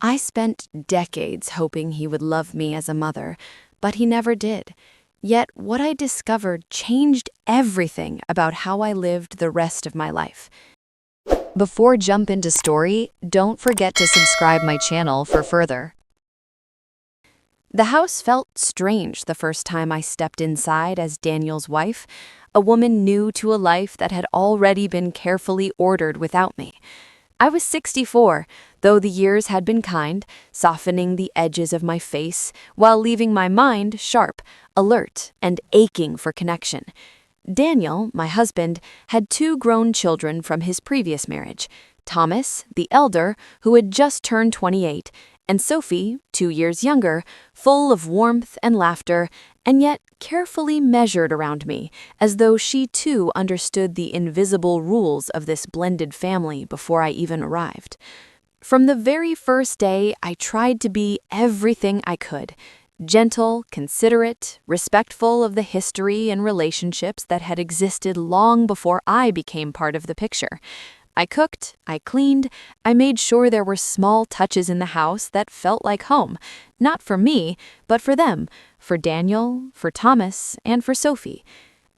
I spent decades hoping he would love me as a mother, but he never did. Yet what I discovered changed everything about how I lived the rest of my life. Before jump into story, don't forget to subscribe my channel for further. The house felt strange the first time I stepped inside as Daniel's wife, a woman new to a life that had already been carefully ordered without me. I was 64, though the years had been kind, softening the edges of my face while leaving my mind sharp, alert, and aching for connection. Daniel, my husband, had 2 grown children from his previous marriage, Thomas, the elder, who had just turned 28, and Sophie, 2 years younger, full of warmth and laughter, and yet carefully measured around me, as though she too understood the invisible rules of this blended family before I even arrived. From the very first day, I tried to be everything I could. Gentle, considerate, respectful of the history and relationships that had existed long before I became part of the picture. I cooked, I cleaned, I made sure there were small touches in the house that felt like home, not for me, but for them, for Daniel, for Thomas, and for Sophie.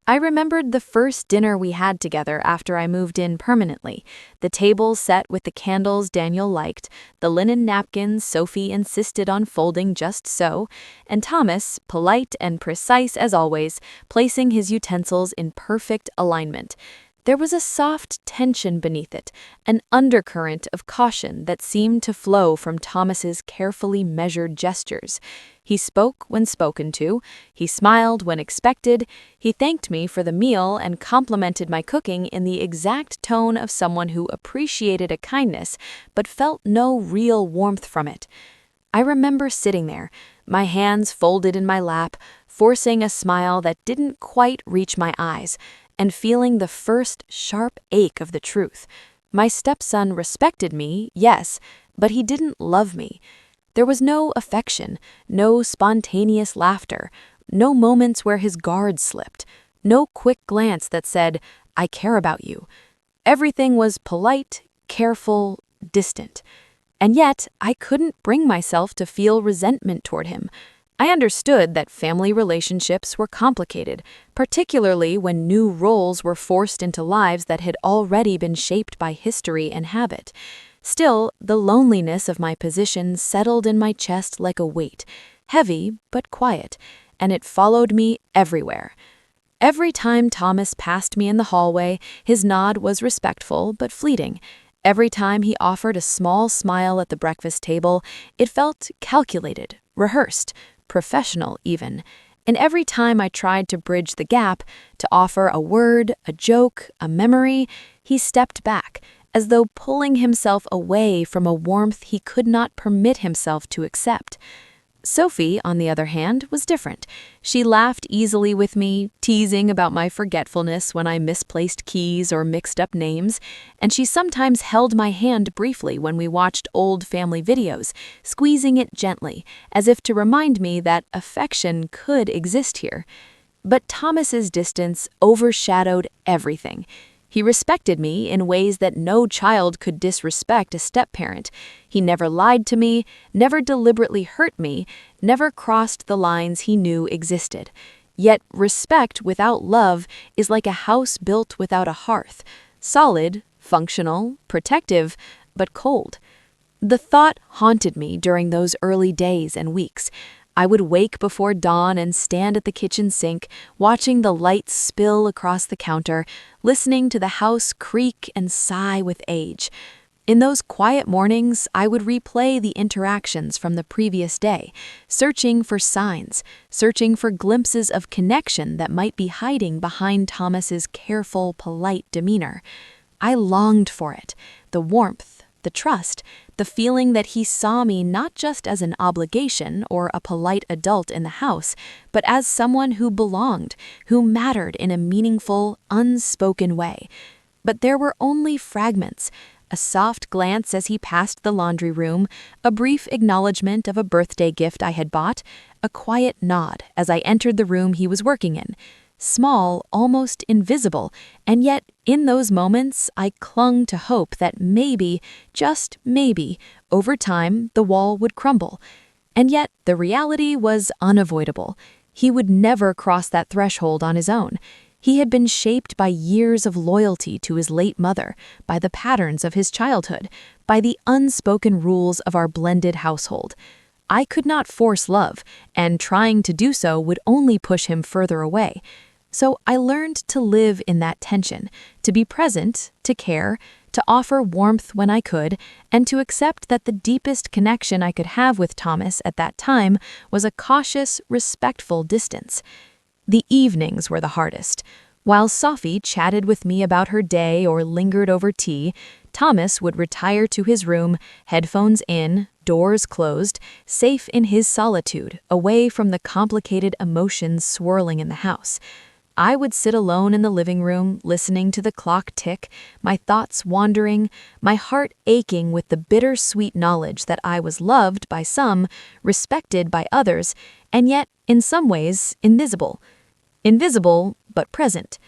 I remembered the first dinner we had together after I moved in permanently, the table set with the candles Daniel liked, the linen napkins Sophie insisted on folding just so, and Thomas, polite and precise as always, placing his utensils in perfect alignment. There was a soft tension beneath it, an undercurrent of caution that seemed to flow from Thomas's carefully measured gestures. He spoke when spoken to, he smiled when expected, he thanked me for the meal and complimented my cooking in the exact tone of someone who appreciated a kindness but felt no real warmth from it. I remember sitting there, my hands folded in my lap, forcing a smile that didn't quite reach my eyes, and feeling the first sharp ache of the truth. My stepson respected me, yes, but he didn't love me. There was no affection, no spontaneous laughter, no moments where his guard slipped, no quick glance that said, "I care about you." Everything was polite, careful, distant. And yet, I couldn't bring myself to feel resentment toward him. I understood that family relationships were complicated, particularly when new roles were forced into lives that had already been shaped by history and habit. Still, the loneliness of my position settled in my chest like a weight, heavy but quiet, and it followed me everywhere. Every time Thomas passed me in the hallway, his nod was respectful but fleeting. Every time he offered a small smile at the breakfast table, it felt calculated, rehearsed, professional even. And every time I tried to bridge the gap, to offer a word, a joke, a memory, he stepped back, as though pulling himself away from a warmth he could not permit himself to accept. Sophie, on the other hand, was different. She laughed easily with me, teasing about my forgetfulness when I misplaced keys or mixed up names, and she sometimes held my hand briefly when we watched old family videos, squeezing it gently, as if to remind me that affection could exist here. But Thomas's distance overshadowed everything. He respected me in ways that no child could disrespect a step-parent. He never lied to me, never deliberately hurt me, never crossed the lines he knew existed. Yet respect without love is like a house built without a hearth, solid, functional, protective, but cold. The thought haunted me during those early days and weeks. I would wake before dawn and stand at the kitchen sink, watching the lights spill across the counter, listening to the house creak and sigh with age. In those quiet mornings, I would replay the interactions from the previous day, searching for signs, searching for glimpses of connection that might be hiding behind Thomas's careful, polite demeanor. I longed for it, the warmth, the trust, the feeling that he saw me not just as an obligation or a polite adult in the house, but as someone who belonged, who mattered in a meaningful, unspoken way. But there were only fragments, a soft glance as he passed the laundry room, a brief acknowledgement of a birthday gift I had bought, a quiet nod as I entered the room he was working in. small, almost invisible, and yet in those moments I clung to hope that maybe, just maybe, over time the wall would crumble. And yet the reality was unavoidable. He would never cross that threshold on his own. He had been shaped by years of loyalty to his late mother, by the patterns of his childhood, by the unspoken rules of our blended household. I could not force love, and trying to do so would only push him further away. So I learned to live in that tension, to be present, to care, to offer warmth when I could, and to accept that the deepest connection I could have with Thomas at that time was a cautious, respectful distance. The evenings were the hardest. While Sophie chatted with me about her day or lingered over tea, Thomas would retire to his room, headphones in, doors closed, safe in his solitude, away from the complicated emotions swirling in the house. I would sit alone in the living room, listening to the clock tick, my thoughts wandering, my heart aching with the bittersweet knowledge that I was loved by some, respected by others, and yet, in some ways, invisible. Invisible, but present.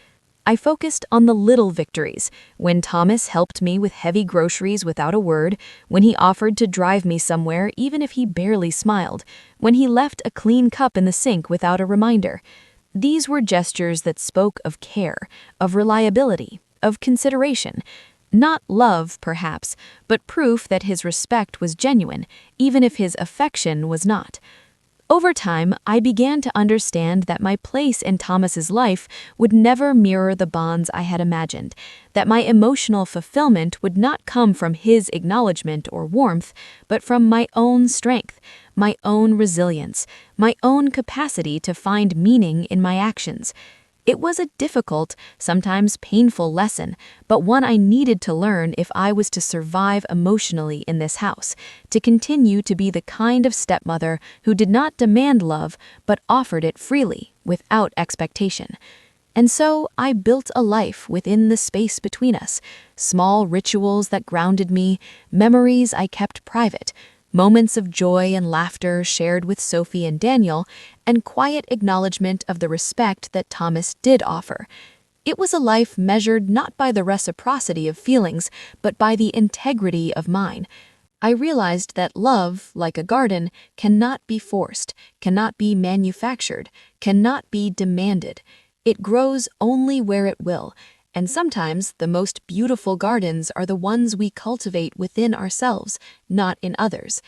I focused on the little victories, when Thomas helped me with heavy groceries without a word, when he offered to drive me somewhere even if he barely smiled, when he left a clean cup in the sink without a reminder. These were gestures that spoke of care, of reliability, of consideration. Not love, perhaps, but proof that his respect was genuine, even if his affection was not. Over time, I began to understand that my place in Thomas's life would never mirror the bonds I had imagined, that my emotional fulfillment would not come from his acknowledgement or warmth, but from my own strength, my own resilience, my own capacity to find meaning in my actions. It was a difficult, sometimes painful lesson, but one I needed to learn if I was to survive emotionally in this house, to continue to be the kind of stepmother who did not demand love, but offered it freely, without expectation. And so I built a life within the space between us, small rituals that grounded me, memories I kept private, moments of joy and laughter shared with Sophie and Daniel, and quiet acknowledgement of the respect that Thomas did offer. It was a life measured not by the reciprocity of feelings, but by the integrity of mine. I realized that love, like a garden, cannot be forced, cannot be manufactured, cannot be demanded. It grows only where it will, and sometimes the most beautiful gardens are the ones we cultivate within ourselves, not in others.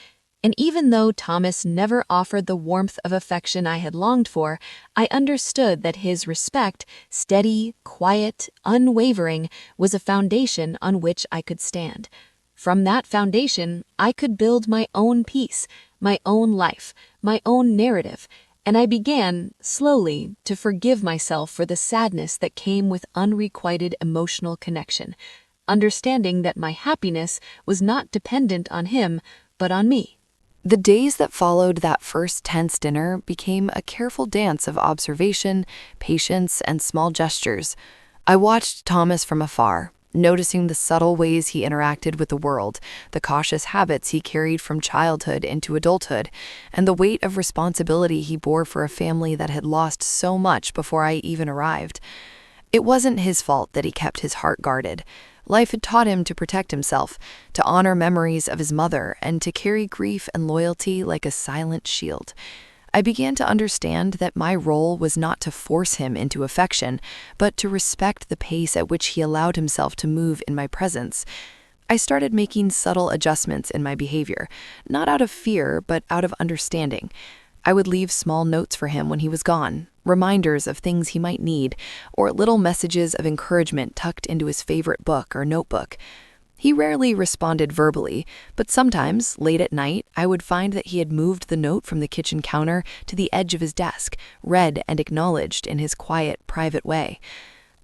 And even though Thomas never offered the warmth of affection I had longed for, I understood that his respect, steady, quiet, unwavering, was a foundation on which I could stand. From that foundation, I could build my own peace, my own life, my own narrative, and I began, slowly, to forgive myself for the sadness that came with unrequited emotional connection, understanding that my happiness was not dependent on him, but on me. The days that followed that first tense dinner became a careful dance of observation, patience, and small gestures. I watched Thomas from afar, noticing the subtle ways he interacted with the world, the cautious habits he carried from childhood into adulthood, and the weight of responsibility he bore for a family that had lost so much before I even arrived. It wasn't his fault that he kept his heart guarded. Life had taught him to protect himself, to honor memories of his mother, and to carry grief and loyalty like a silent shield. I began to understand that my role was not to force him into affection, but to respect the pace at which he allowed himself to move in my presence. I started making subtle adjustments in my behavior, not out of fear, but out of understanding. I would leave small notes for him when he was gone, reminders of things he might need, or little messages of encouragement tucked into his favorite book or notebook. He rarely responded verbally, but sometimes, late at night, I would find that he had moved the note from the kitchen counter to the edge of his desk, read and acknowledged in his quiet, private way.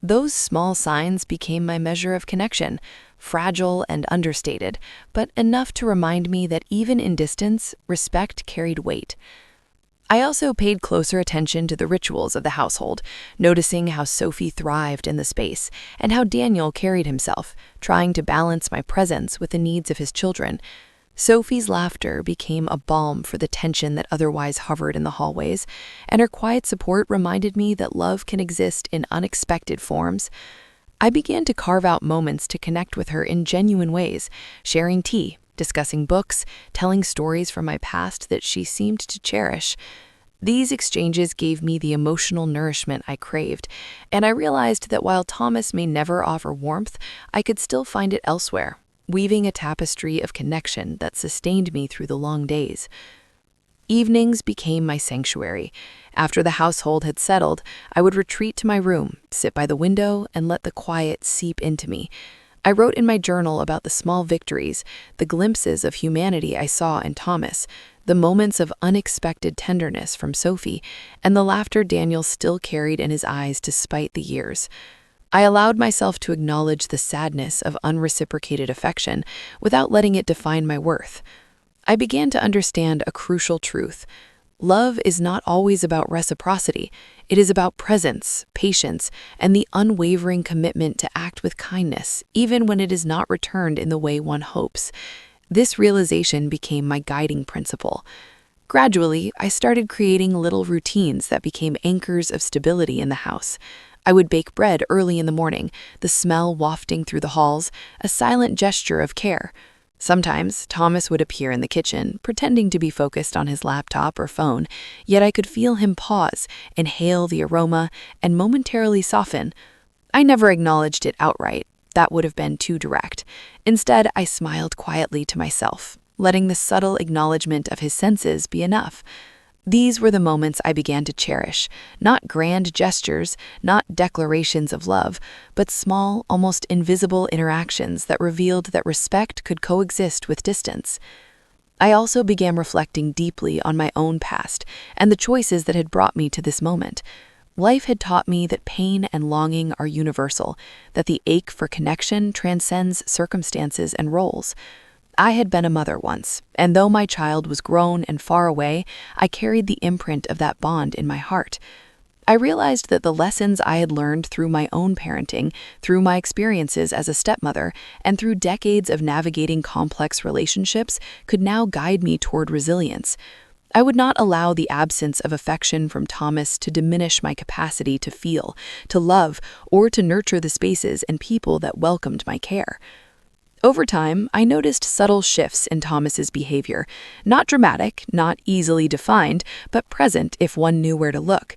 Those small signs became my measure of connection, fragile and understated, but enough to remind me that even in distance, respect carried weight. I also paid closer attention to the rituals of the household, noticing how Sophie thrived in the space and how Daniel carried himself, trying to balance my presence with the needs of his children. Sophie's laughter became a balm for the tension that otherwise hovered in the hallways, and her quiet support reminded me that love can exist in unexpected forms. I began to carve out moments to connect with her in genuine ways, sharing tea, discussing books, telling stories from my past that she seemed to cherish. These exchanges gave me the emotional nourishment I craved, and I realized that while Thomas may never offer warmth, I could still find it elsewhere, weaving a tapestry of connection that sustained me through the long days. Evenings became my sanctuary. After the household had settled, I would retreat to my room, sit by the window, and let the quiet seep into me. I wrote in my journal about the small victories, the glimpses of humanity I saw in Thomas, the moments of unexpected tenderness from Sophie, and the laughter Daniel still carried in his eyes despite the years. I allowed myself to acknowledge the sadness of unreciprocated affection without letting it define my worth. I began to understand a crucial truth. Love is not always about reciprocity. It is about presence, patience, and the unwavering commitment to act with kindness, even when it is not returned in the way one hopes. This realization became my guiding principle. Gradually, I started creating little routines that became anchors of stability in the house. I would bake bread early in the morning, the smell wafting through the halls, a silent gesture of care. Sometimes Thomas would appear in the kitchen, pretending to be focused on his laptop or phone, yet I could feel him pause, inhale the aroma, and momentarily soften. I never acknowledged it outright. That would have been too direct. Instead, I smiled quietly to myself, letting the subtle acknowledgement of his senses be enough. These were the moments I began to cherish, not grand gestures, not declarations of love, but small, almost invisible interactions that revealed that respect could coexist with distance. I also began reflecting deeply on my own past and the choices that had brought me to this moment. Life had taught me that pain and longing are universal, that the ache for connection transcends circumstances and roles. I had been a mother once, and though my child was grown and far away, I carried the imprint of that bond in my heart. I realized that the lessons I had learned through my own parenting, through my experiences as a stepmother, and through decades of navigating complex relationships could now guide me toward resilience. I would not allow the absence of affection from Thomas to diminish my capacity to feel, to love, or to nurture the spaces and people that welcomed my care. Over time, I noticed subtle shifts in Thomas's behavior, not dramatic, not easily defined, but present if one knew where to look.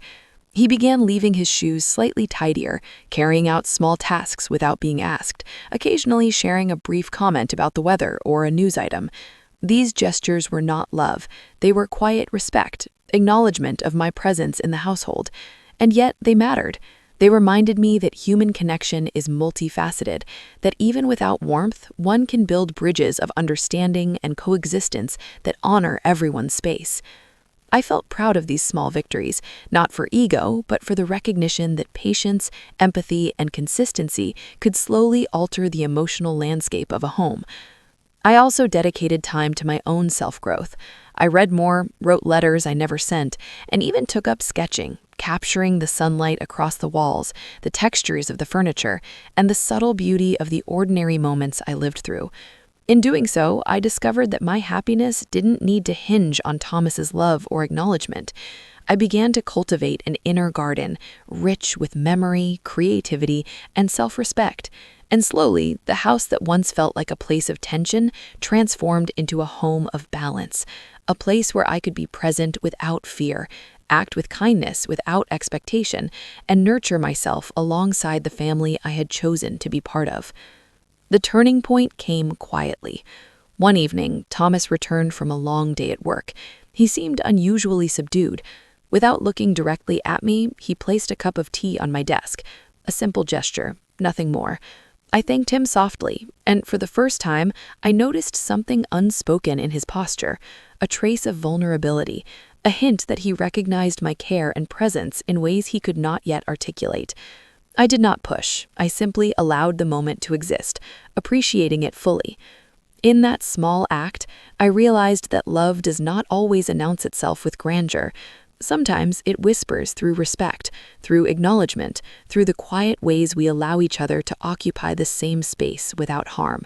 He began leaving his shoes slightly tidier, carrying out small tasks without being asked, occasionally sharing a brief comment about the weather or a news item. These gestures were not love, they were quiet respect, acknowledgement of my presence in the household. And yet they mattered. They reminded me that human connection is multifaceted, that even without warmth, one can build bridges of understanding and coexistence that honor everyone's space. I felt proud of these small victories, not for ego, but for the recognition that patience, empathy, and consistency could slowly alter the emotional landscape of a home. I also dedicated time to my own self-growth. I read more, wrote letters I never sent, and even took up sketching, capturing the sunlight across the walls, the textures of the furniture, and the subtle beauty of the ordinary moments I lived through. In doing so, I discovered that my happiness didn't need to hinge on Thomas's love or acknowledgement. I began to cultivate an inner garden, rich with memory, creativity, and self-respect. And slowly, the house that once felt like a place of tension transformed into a home of balance, a place where I could be present without fear, act with kindness without expectation, and nurture myself alongside the family I had chosen to be part of. The turning point came quietly. One evening, Thomas returned from a long day at work. He seemed unusually subdued. Without looking directly at me, he placed a cup of tea on my desk. A simple gesture, nothing more. I thanked him softly, and for the first time, I noticed something unspoken in his posture, a trace of vulnerability, a hint that he recognized my care and presence in ways he could not yet articulate. I did not push. I simply allowed the moment to exist, appreciating it fully. In that small act, I realized that love does not always announce itself with grandeur. Sometimes it whispers through respect, through acknowledgement, through the quiet ways we allow each other to occupy the same space without harm.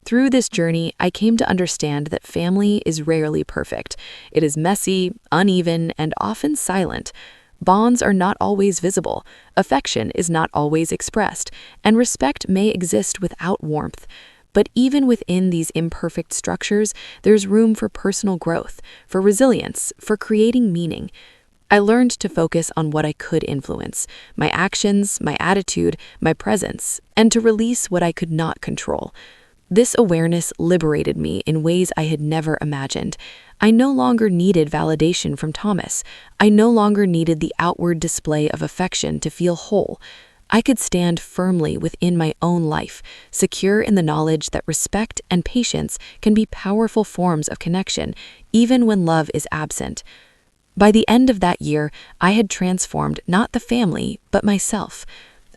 Through this journey, I came to understand that family is rarely perfect. It is messy, uneven, and often silent. Bonds are not always visible, affection is not always expressed, and respect may exist without warmth. But even within these imperfect structures, there's room for personal growth, for resilience, for creating meaning. I learned to focus on what I could influence, my actions, my attitude, my presence, and to release what I could not control. This awareness liberated me in ways I had never imagined. I no longer needed validation from Thomas. I no longer needed the outward display of affection to feel whole. I could stand firmly within my own life, secure in the knowledge that respect and patience can be powerful forms of connection, even when love is absent. By the end of that year, I had transformed not the family, but myself.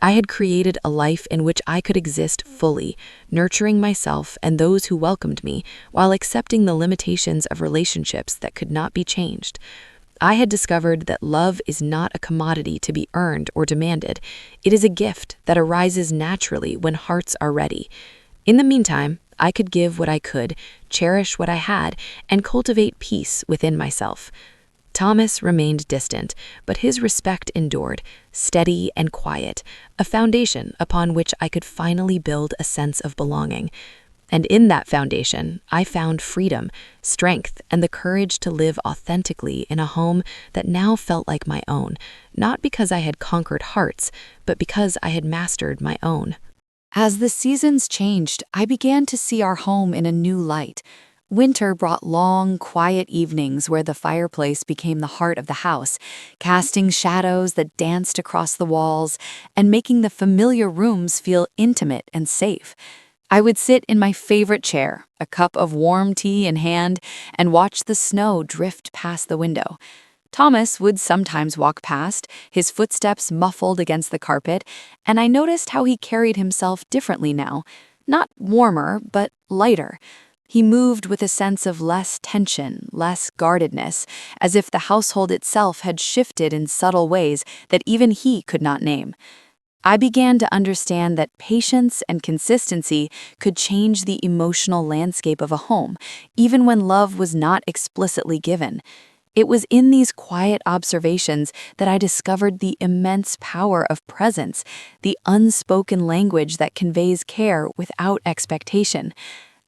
I had created a life in which I could exist fully, nurturing myself and those who welcomed me, while accepting the limitations of relationships that could not be changed. I had discovered that love is not a commodity to be earned or demanded. It is a gift that arises naturally when hearts are ready. In the meantime, I could give what I could, cherish what I had, and cultivate peace within myself. Thomas remained distant, but his respect endured, steady and quiet, a foundation upon which I could finally build a sense of belonging. And in that foundation, I found freedom, strength, and the courage to live authentically in a home that now felt like my own, not because I had conquered hearts, but because I had mastered my own. As the seasons changed, I began to see our home in a new light. Winter brought long, quiet evenings where the fireplace became the heart of the house, casting shadows that danced across the walls and making the familiar rooms feel intimate and safe. I would sit in my favorite chair, a cup of warm tea in hand, and watch the snow drift past the window. Thomas would sometimes walk past, his footsteps muffled against the carpet, and I noticed how he carried himself differently now. Not warmer, but lighter. He moved with a sense of less tension, less guardedness, as if the household itself had shifted in subtle ways that even he could not name. I began to understand that patience and consistency could change the emotional landscape of a home, even when love was not explicitly given. It was in these quiet observations that I discovered the immense power of presence, the unspoken language that conveys care without expectation.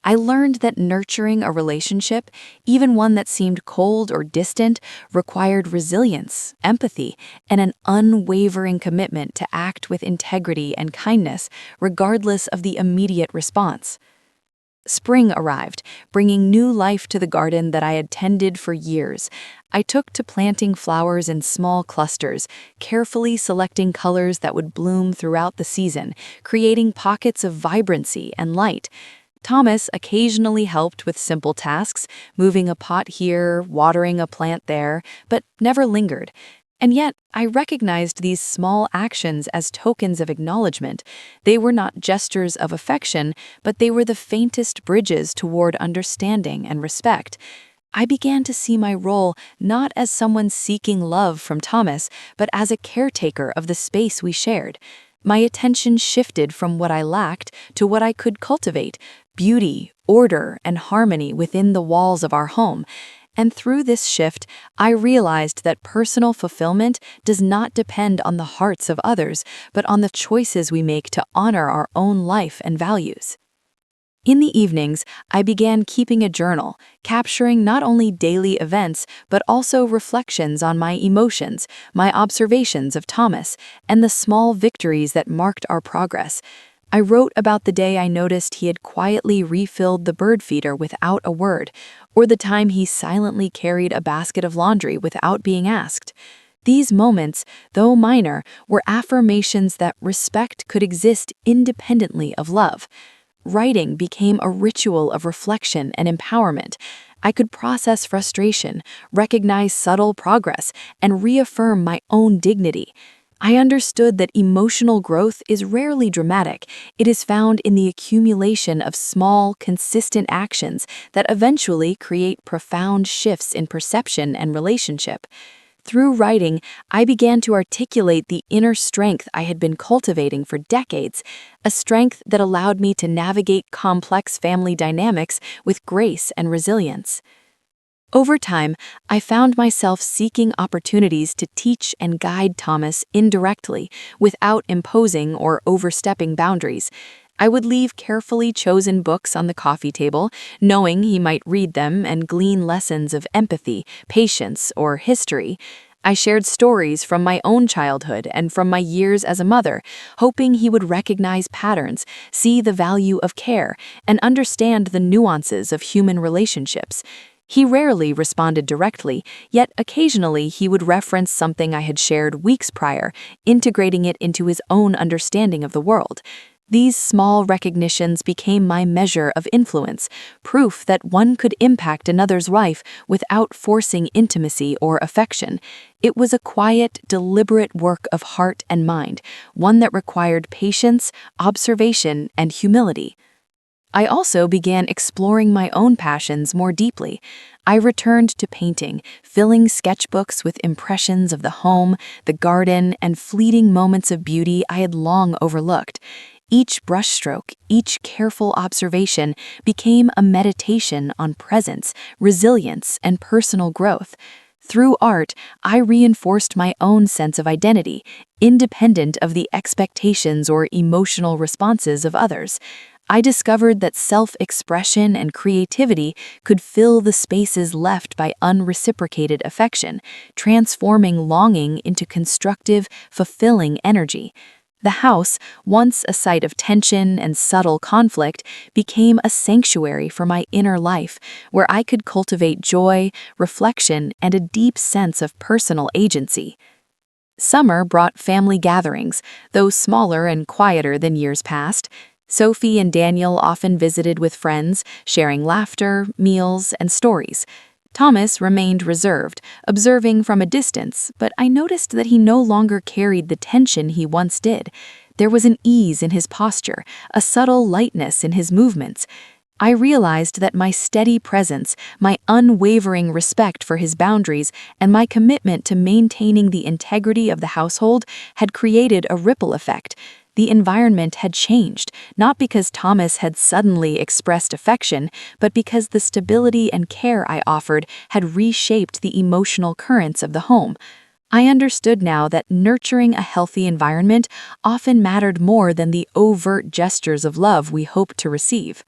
I learned that nurturing a relationship, even one that seemed cold or distant, required resilience, empathy, and an unwavering commitment to act with integrity and kindness, regardless of the immediate response. Spring arrived, bringing new life to the garden that I had tended for years. I took to planting flowers in small clusters, carefully selecting colors that would bloom throughout the season, creating pockets of vibrancy and light. Thomas occasionally helped with simple tasks, moving a pot here, watering a plant there, but never lingered. And yet, I recognized these small actions as tokens of acknowledgement. They were not gestures of affection, but they were the faintest bridges toward understanding and respect. I began to see my role not as someone seeking love from Thomas, but as a caretaker of the space we shared. My attention shifted from what I lacked to what I could cultivate: beauty, order, and harmony within the walls of our home. And through this shift, I realized that personal fulfillment does not depend on the hearts of others, but on the choices we make to honor our own life and values. In the evenings, I began keeping a journal, capturing not only daily events, but also reflections on my emotions, my observations of Thomas, and the small victories that marked our progress. I wrote about the day I noticed he had quietly refilled the bird feeder without a word, or the time he silently carried a basket of laundry without being asked. These moments, though minor, were affirmations that respect could exist independently of love. Writing became a ritual of reflection and empowerment. I could process frustration, recognize subtle progress, and reaffirm my own dignity. I understood that emotional growth is rarely dramatic. It is found in the accumulation of small, consistent actions that eventually create profound shifts in perception and relationship. Through writing, I began to articulate the inner strength I had been cultivating for decades, a strength that allowed me to navigate complex family dynamics with grace and resilience. Over time, I found myself seeking opportunities to teach and guide Thomas indirectly, without imposing or overstepping boundaries. I would leave carefully chosen books on the coffee table, knowing he might read them and glean lessons of empathy, patience, or history. I shared stories from my own childhood and from my years as a mother, hoping he would recognize patterns, see the value of care, and understand the nuances of human relationships. He rarely responded directly, yet occasionally he would reference something I had shared weeks prior, integrating it into his own understanding of the world. These small recognitions became my measure of influence, proof that one could impact another's life without forcing intimacy or affection. It was a quiet, deliberate work of heart and mind, one that required patience, observation, and humility. I also began exploring my own passions more deeply. I returned to painting, filling sketchbooks with impressions of the home, the garden, and fleeting moments of beauty I had long overlooked. Each brushstroke, each careful observation became a meditation on presence, resilience, and personal growth. Through art, I reinforced my own sense of identity, independent of the expectations or emotional responses of others. I discovered that self-expression and creativity could fill the spaces left by unreciprocated affection, transforming longing into constructive, fulfilling energy. The house, once a site of tension and subtle conflict, became a sanctuary for my inner life, where I could cultivate joy, reflection, and a deep sense of personal agency. Summer brought family gatherings, though smaller and quieter than years past. Sophie and Daniel often visited with friends, sharing laughter, meals, and stories. Thomas remained reserved, observing from a distance, but I noticed that he no longer carried the tension he once did. There was an ease in his posture, a subtle lightness in his movements. I realized that my steady presence, my unwavering respect for his boundaries, and my commitment to maintaining the integrity of the household had created a ripple effect. The environment had changed, not because Thomas had suddenly expressed affection, but because the stability and care I offered had reshaped the emotional currents of the home. I understood now that nurturing a healthy environment often mattered more than the overt gestures of love we hoped to receive.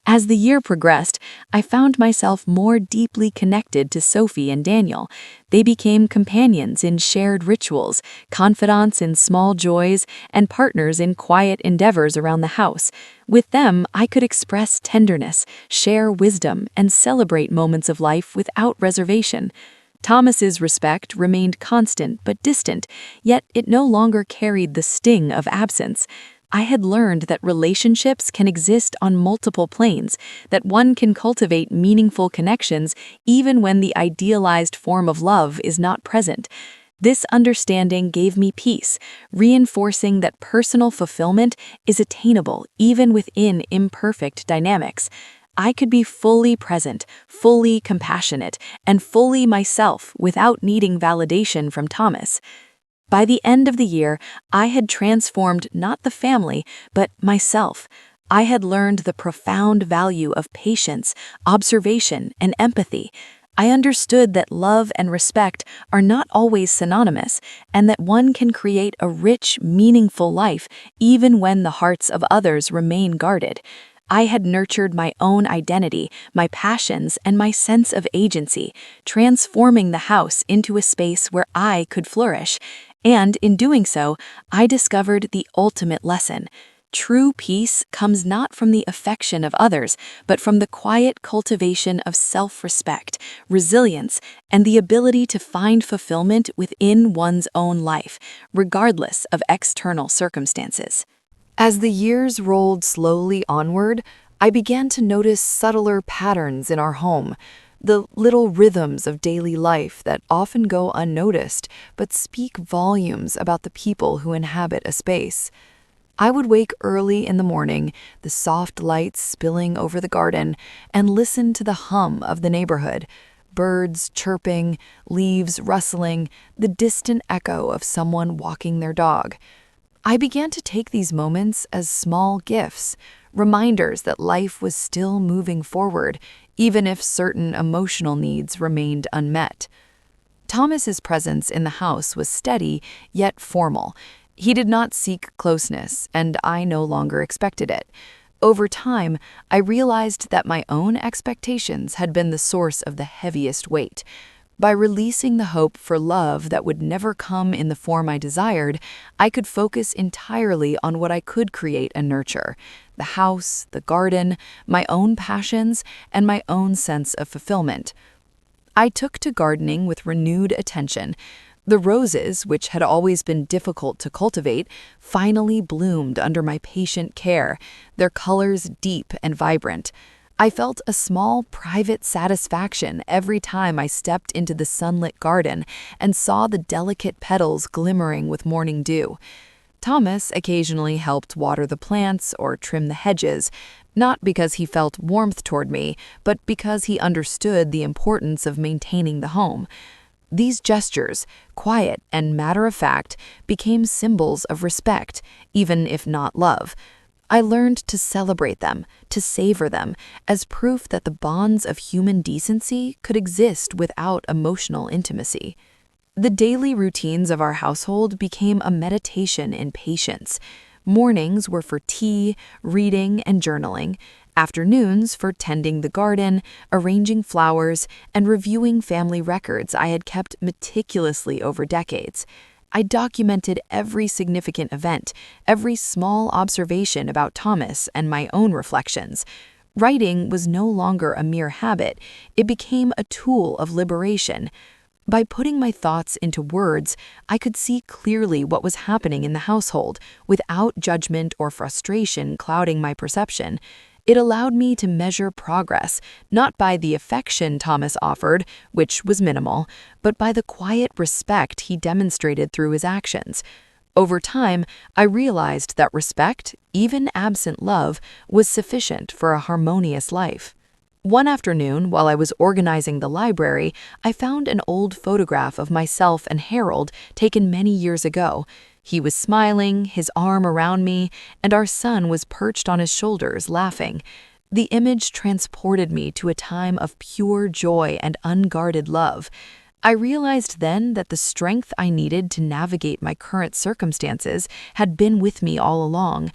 As the year progressed, I found myself more deeply connected to Sophie and Daniel. They became companions in shared rituals, confidants in small joys, and partners in quiet endeavors around the house. With them, I could express tenderness, share wisdom, and celebrate moments of life without reservation. Thomas's respect remained constant but distant, yet it no longer carried the sting of absence. I had learned that relationships can exist on multiple planes, that one can cultivate meaningful connections even when the idealized form of love is not present. This understanding gave me peace, reinforcing that personal fulfillment is attainable even within imperfect dynamics. I could be fully present, fully compassionate, and fully myself without needing validation from Thomas. By the end of the year, I had transformed not the family, but myself. I had learned the profound value of patience, observation, and empathy. I understood that love and respect are not always synonymous, and that one can create a rich, meaningful life even when the hearts of others remain guarded. I had nurtured my own identity, my passions, and my sense of agency, transforming the house into a space where I could flourish. And in doing so, I discovered the ultimate lesson. True peace comes not from the affection of others, but from the quiet cultivation of self-respect, resilience, and the ability to find fulfillment within one's own life, regardless of external circumstances. As the years rolled slowly onward, I began to notice subtler patterns in our home, the little rhythms of daily life that often go unnoticed but speak volumes about the people who inhabit a space. I would wake early in the morning, the soft lights spilling over the garden, and listen to the hum of the neighborhood. birds chirping, leaves rustling, the distant echo of someone walking their dog. I began to take these moments as small gifts, reminders that life was still moving forward, even if certain emotional needs remained unmet. Thomas's presence in the house was steady, yet formal. He did not seek closeness, and I no longer expected it. Over time, I realized that my own expectations had been the source of the heaviest weight. By releasing the hope for love that would never come in the form I desired, I could focus entirely on what I could create and nurture: the house, the garden, my own passions, and my own sense of fulfillment. I took to gardening with renewed attention. The roses, which had always been difficult to cultivate, finally bloomed under my patient care, their colors deep and vibrant. I felt a small, private satisfaction every time I stepped into the sunlit garden and saw the delicate petals glimmering with morning dew. Thomas occasionally helped water the plants or trim the hedges, not because he felt warmth toward me, but because he understood the importance of maintaining the home. These gestures, quiet and matter-of-fact, became symbols of respect, even if not love. I learned to celebrate them, to savor them, as proof that the bonds of human decency could exist without emotional intimacy. The daily routines of our household became a meditation in patience. Mornings were for tea, reading, and journaling. Afternoons for tending the garden, arranging flowers, and reviewing family records I had kept meticulously over decades. I documented every significant event, every small observation about Thomas and my own reflections. Writing was no longer a mere habit, it became a tool of liberation. By putting my thoughts into words, I could see clearly what was happening in the household, without judgment or frustration clouding my perception. It allowed me to measure progress, not by the affection Thomas offered, which was minimal, but by the quiet respect he demonstrated through his actions. Over time, I realized that respect, even absent love, was sufficient for a harmonious life. One afternoon, while I was organizing the library, I found an old photograph of myself and Harold taken many years ago. He was smiling, his arm around me, and our son was perched on his shoulders, laughing. The image transported me to a time of pure joy and unguarded love. I realized then that the strength I needed to navigate my current circumstances had been with me all along.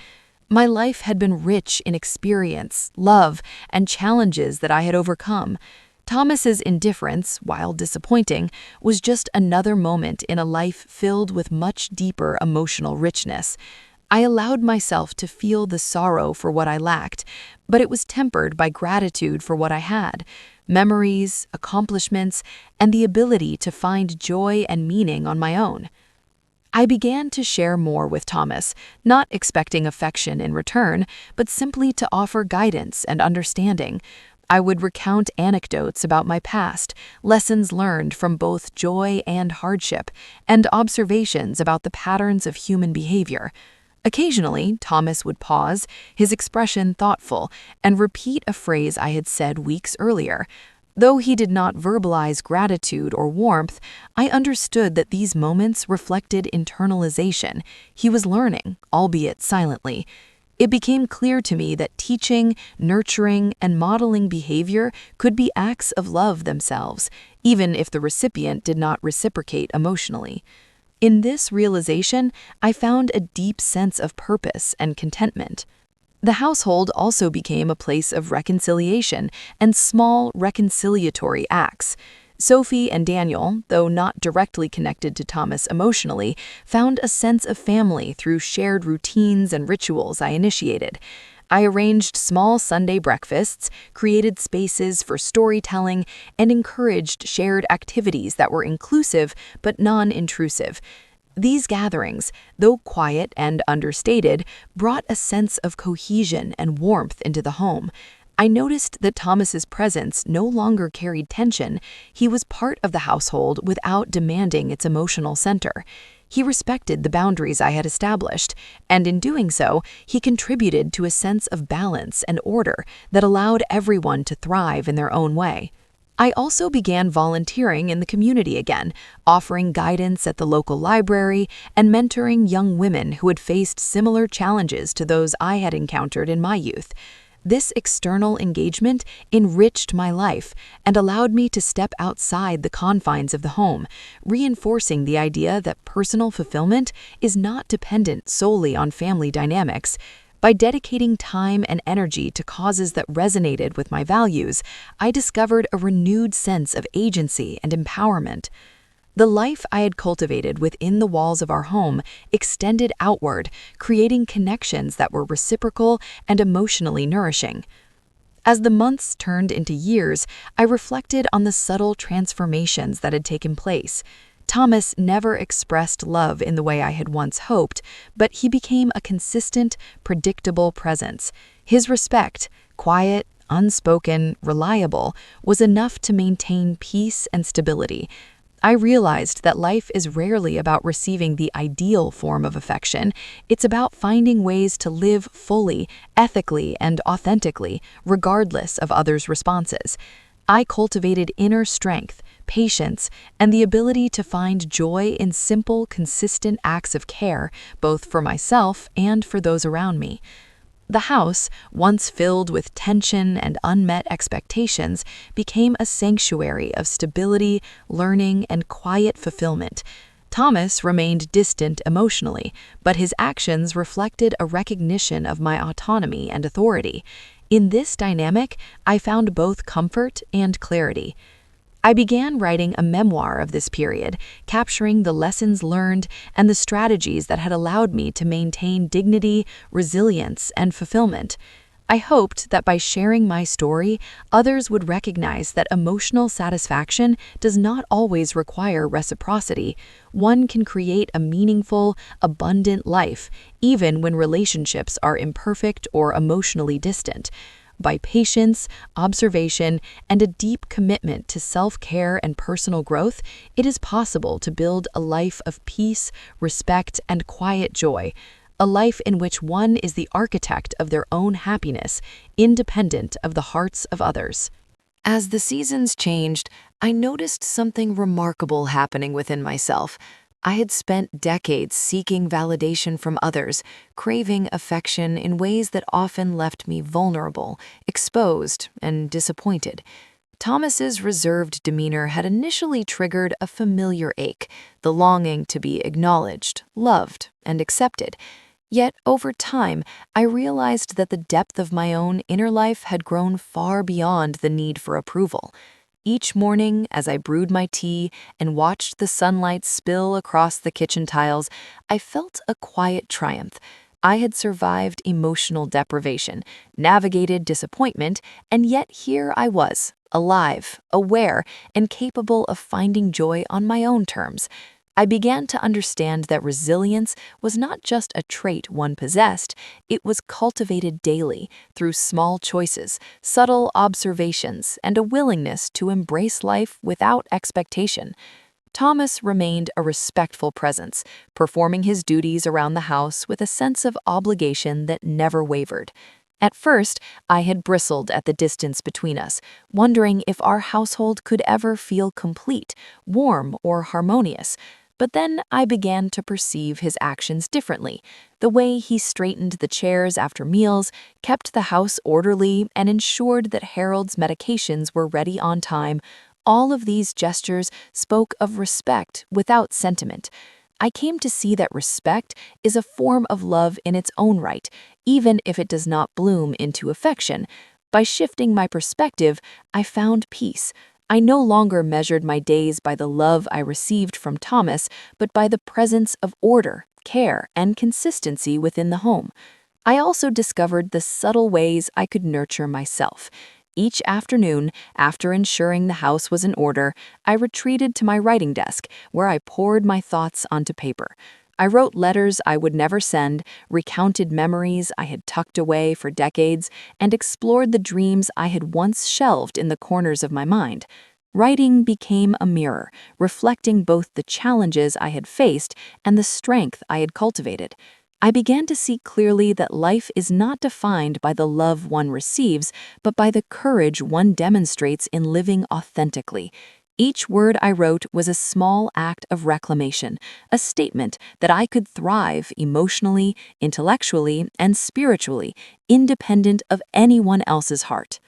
My life had been rich in experience, love, and challenges that I had overcome. Thomas's indifference, while disappointing, was just another moment in a life filled with much deeper emotional richness. I allowed myself to feel the sorrow for what I lacked, but it was tempered by gratitude for what I had: memories, accomplishments, and the ability to find joy and meaning on my own. I began to share more with Thomas, not expecting affection in return, but simply to offer guidance and understanding. I would recount anecdotes about my past, lessons learned from both joy and hardship, and observations about the patterns of human behavior. Occasionally, Thomas would pause, his expression thoughtful, and repeat a phrase I had said weeks earlier. Though he did not verbalize gratitude or warmth, I understood that these moments reflected internalization. He was learning, albeit silently. It became clear to me that teaching, nurturing, and modeling behavior could be acts of love themselves, even if the recipient did not reciprocate emotionally. In this realization, I found a deep sense of purpose and contentment. The household also became a place of reconciliation and small reconciliatory acts. Sophie and Daniel, though not directly connected to Thomas emotionally, found a sense of family through shared routines and rituals I initiated. I arranged small Sunday breakfasts, created spaces for storytelling, and encouraged shared activities that were inclusive but non-intrusive. These gatherings, though quiet and understated, brought a sense of cohesion and warmth into the home. I noticed that Thomas's presence no longer carried tension. He was part of the household without demanding its emotional center. He respected the boundaries I had established, and in doing so, he contributed to a sense of balance and order that allowed everyone to thrive in their own way. I also began volunteering in the community again, offering guidance at the local library and mentoring young women who had faced similar challenges to those I had encountered in my youth. This external engagement enriched my life and allowed me to step outside the confines of the home, reinforcing the idea that personal fulfillment is not dependent solely on family dynamics. By dedicating time and energy to causes that resonated with my values, I discovered a renewed sense of agency and empowerment. The life I had cultivated within the walls of our home extended outward, creating connections that were reciprocal and emotionally nourishing. As the months turned into years, I reflected on the subtle transformations that had taken place. Thomas never expressed love in the way I had once hoped, but he became a consistent, predictable presence. His respect, quiet, unspoken, reliable, was enough to maintain peace and stability. I realized that life is rarely about receiving the ideal form of affection. It's about finding ways to live fully, ethically, and authentically, regardless of others' responses. I cultivated inner strength, patience, and the ability to find joy in simple, consistent acts of care, both for myself and for those around me. The house, once filled with tension and unmet expectations, became a sanctuary of stability, learning, and quiet fulfillment. Thomas remained distant emotionally, but his actions reflected a recognition of my autonomy and authority. In this dynamic, I found both comfort and clarity. I began writing a memoir of this period, capturing the lessons learned and the strategies that had allowed me to maintain dignity, resilience, and fulfillment. I hoped that by sharing my story, others would recognize that emotional satisfaction does not always require reciprocity. One can create a meaningful, abundant life, even when relationships are imperfect or emotionally distant. By patience, observation, and a deep commitment to self-care and personal growth, it is possible to build a life of peace, respect, and quiet joy, a life in which one is the architect of their own happiness, independent of the hearts of others. As the seasons changed, I noticed something remarkable happening within myself. I had spent decades seeking validation from others, craving affection in ways that often left me vulnerable, exposed, and disappointed. Thomas's reserved demeanor had initially triggered a familiar ache, the longing to be acknowledged, loved, and accepted. Yet, over time, I realized that the depth of my own inner life had grown far beyond the need for approval. Each morning, as I brewed my tea and watched the sunlight spill across the kitchen tiles, I felt a quiet triumph. I had survived emotional deprivation, navigated disappointment, and yet here I was, alive, aware, and capable of finding joy on my own terms. I began to understand that resilience was not just a trait one possessed, it was cultivated daily through small choices, subtle observations, and a willingness to embrace life without expectation. Thomas remained a respectful presence, performing his duties around the house with a sense of obligation that never wavered. At first, I had bristled at the distance between us, wondering if our household could ever feel complete, warm, or harmonious. But then I began to perceive his actions differently. The way he straightened the chairs after meals, kept the house orderly, and ensured that Harold's medications were ready on time. All of these gestures spoke of respect without sentiment. I came to see that respect is a form of love in its own right, even if it does not bloom into affection. By shifting my perspective, I found peace. I no longer measured my days by the love I received from Thomas, but by the presence of order, care, and consistency within the home. I also discovered the subtle ways I could nurture myself. Each afternoon, after ensuring the house was in order, I retreated to my writing desk, where I poured my thoughts onto paper. I wrote letters I would never send, recounted memories I had tucked away for decades, and explored the dreams I had once shelved in the corners of my mind. Writing became a mirror, reflecting both the challenges I had faced and the strength I had cultivated. I began to see clearly that life is not defined by the love one receives, but by the courage one demonstrates in living authentically. Each word I wrote was a small act of reclamation, a statement that I could thrive emotionally, intellectually, and spiritually, independent of anyone else's heart.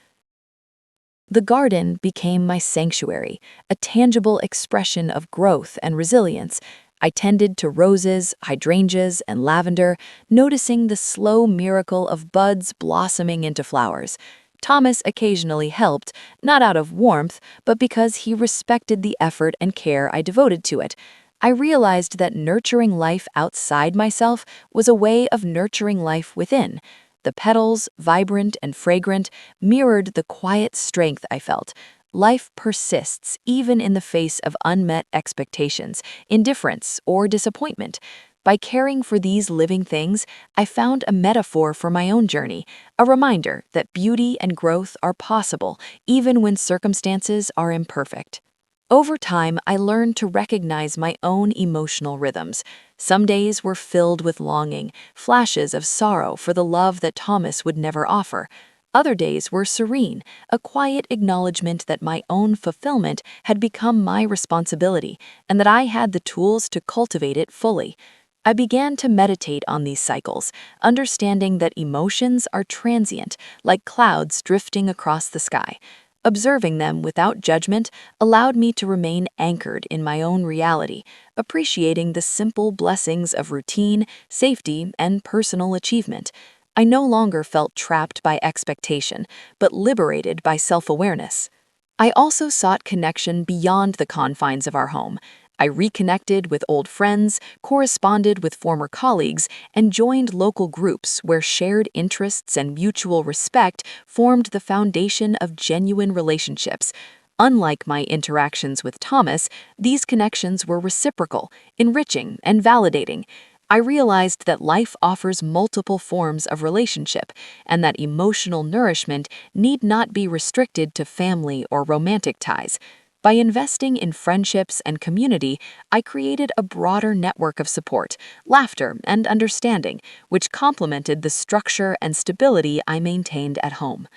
The garden became my sanctuary, a tangible expression of growth and resilience. I tended to roses, hydrangeas, and lavender, noticing the slow miracle of buds blossoming into flowers. Thomas occasionally helped, not out of warmth, but because he respected the effort and care I devoted to it. I realized that nurturing life outside myself was a way of nurturing life within. The petals, vibrant and fragrant, mirrored the quiet strength I felt. Life persists even in the face of unmet expectations, indifference, or disappointment. By caring for these living things, I found a metaphor for my own journey, a reminder that beauty and growth are possible even when circumstances are imperfect. Over time, I learned to recognize my own emotional rhythms. Some days were filled with longing, flashes of sorrow for the love that Thomas would never offer. Other days were serene, a quiet acknowledgement that my own fulfillment had become my responsibility and that I had the tools to cultivate it fully. I began to meditate on these cycles, understanding that emotions are transient, like clouds drifting across the sky. Observing them without judgment allowed me to remain anchored in my own reality, appreciating the simple blessings of routine, safety, and personal achievement. I no longer felt trapped by expectation, but liberated by self-awareness. I also sought connection beyond the confines of our home. I reconnected with old friends, corresponded with former colleagues, and joined local groups where shared interests and mutual respect formed the foundation of genuine relationships. Unlike my interactions with Thomas, these connections were reciprocal, enriching, and validating. I realized that life offers multiple forms of relationship, and that emotional nourishment need not be restricted to family or romantic ties. By investing in friendships and community, I created a broader network of support, laughter, and understanding, which complemented the structure and stability I maintained at home.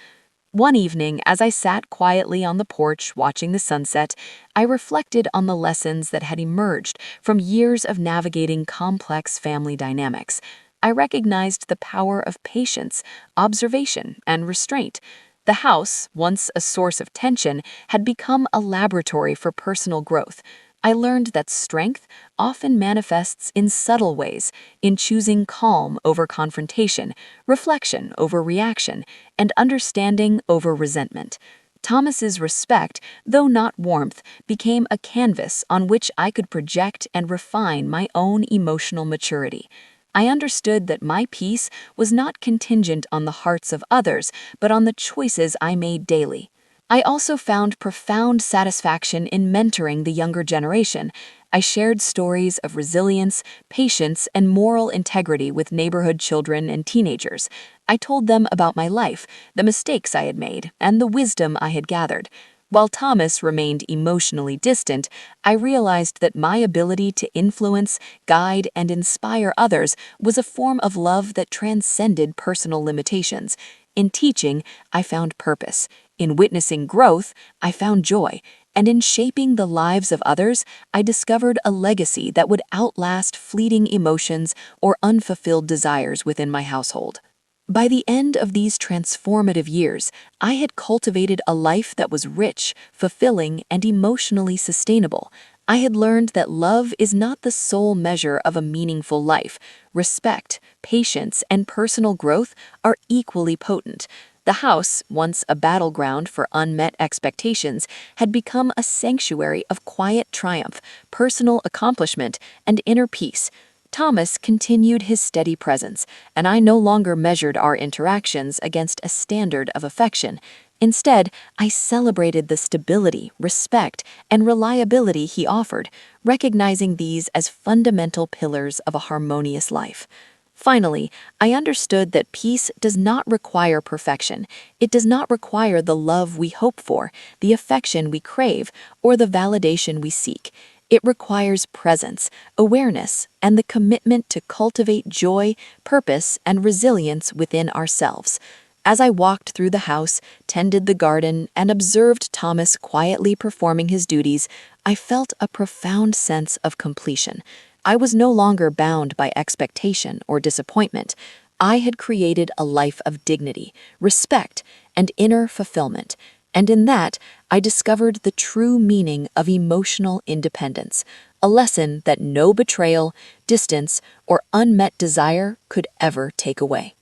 One evening, as I sat quietly on the porch watching the sunset, I reflected on the lessons that had emerged from years of navigating complex family dynamics. I recognized the power of patience, observation, and restraint. The house, once a source of tension, had become a laboratory for personal growth. I learned that strength often manifests in subtle ways, in choosing calm over confrontation, reflection over reaction, and understanding over resentment. Thomas's respect, though not warmth, became a canvas on which I could project and refine my own emotional maturity. I understood that my peace was not contingent on the hearts of others, but on the choices I made daily. I also found profound satisfaction in mentoring the younger generation. I shared stories of resilience, patience, and moral integrity with neighborhood children and teenagers. I told them about my life, the mistakes I had made, and the wisdom I had gathered. While Thomas remained emotionally distant, I realized that my ability to influence, guide, and inspire others was a form of love that transcended personal limitations. In teaching, I found purpose. In witnessing growth, I found joy. And in shaping the lives of others, I discovered a legacy that would outlast fleeting emotions or unfulfilled desires within my household. By the end of these transformative years, I had cultivated a life that was rich, fulfilling, and emotionally sustainable. I had learned that love is not the sole measure of a meaningful life. Respect, patience, and personal growth are equally potent. The house, once a battleground for unmet expectations, had become a sanctuary of quiet triumph, personal accomplishment, and inner peace. Thomas continued his steady presence, and I no longer measured our interactions against a standard of affection. Instead, I celebrated the stability, respect, and reliability he offered, recognizing these as fundamental pillars of a harmonious life. Finally, I understood that peace does not require perfection. It does not require the love we hope for, the affection we crave, or the validation we seek. It requires presence, awareness, and the commitment to cultivate joy, purpose, and resilience within ourselves. As I walked through the house, tended the garden, and observed Thomas quietly performing his duties, I felt a profound sense of completion. I was no longer bound by expectation or disappointment. I had created a life of dignity, respect, and inner fulfillment. And in that, I discovered the true meaning of emotional independence, a lesson that no betrayal, distance, or unmet desire could ever take away.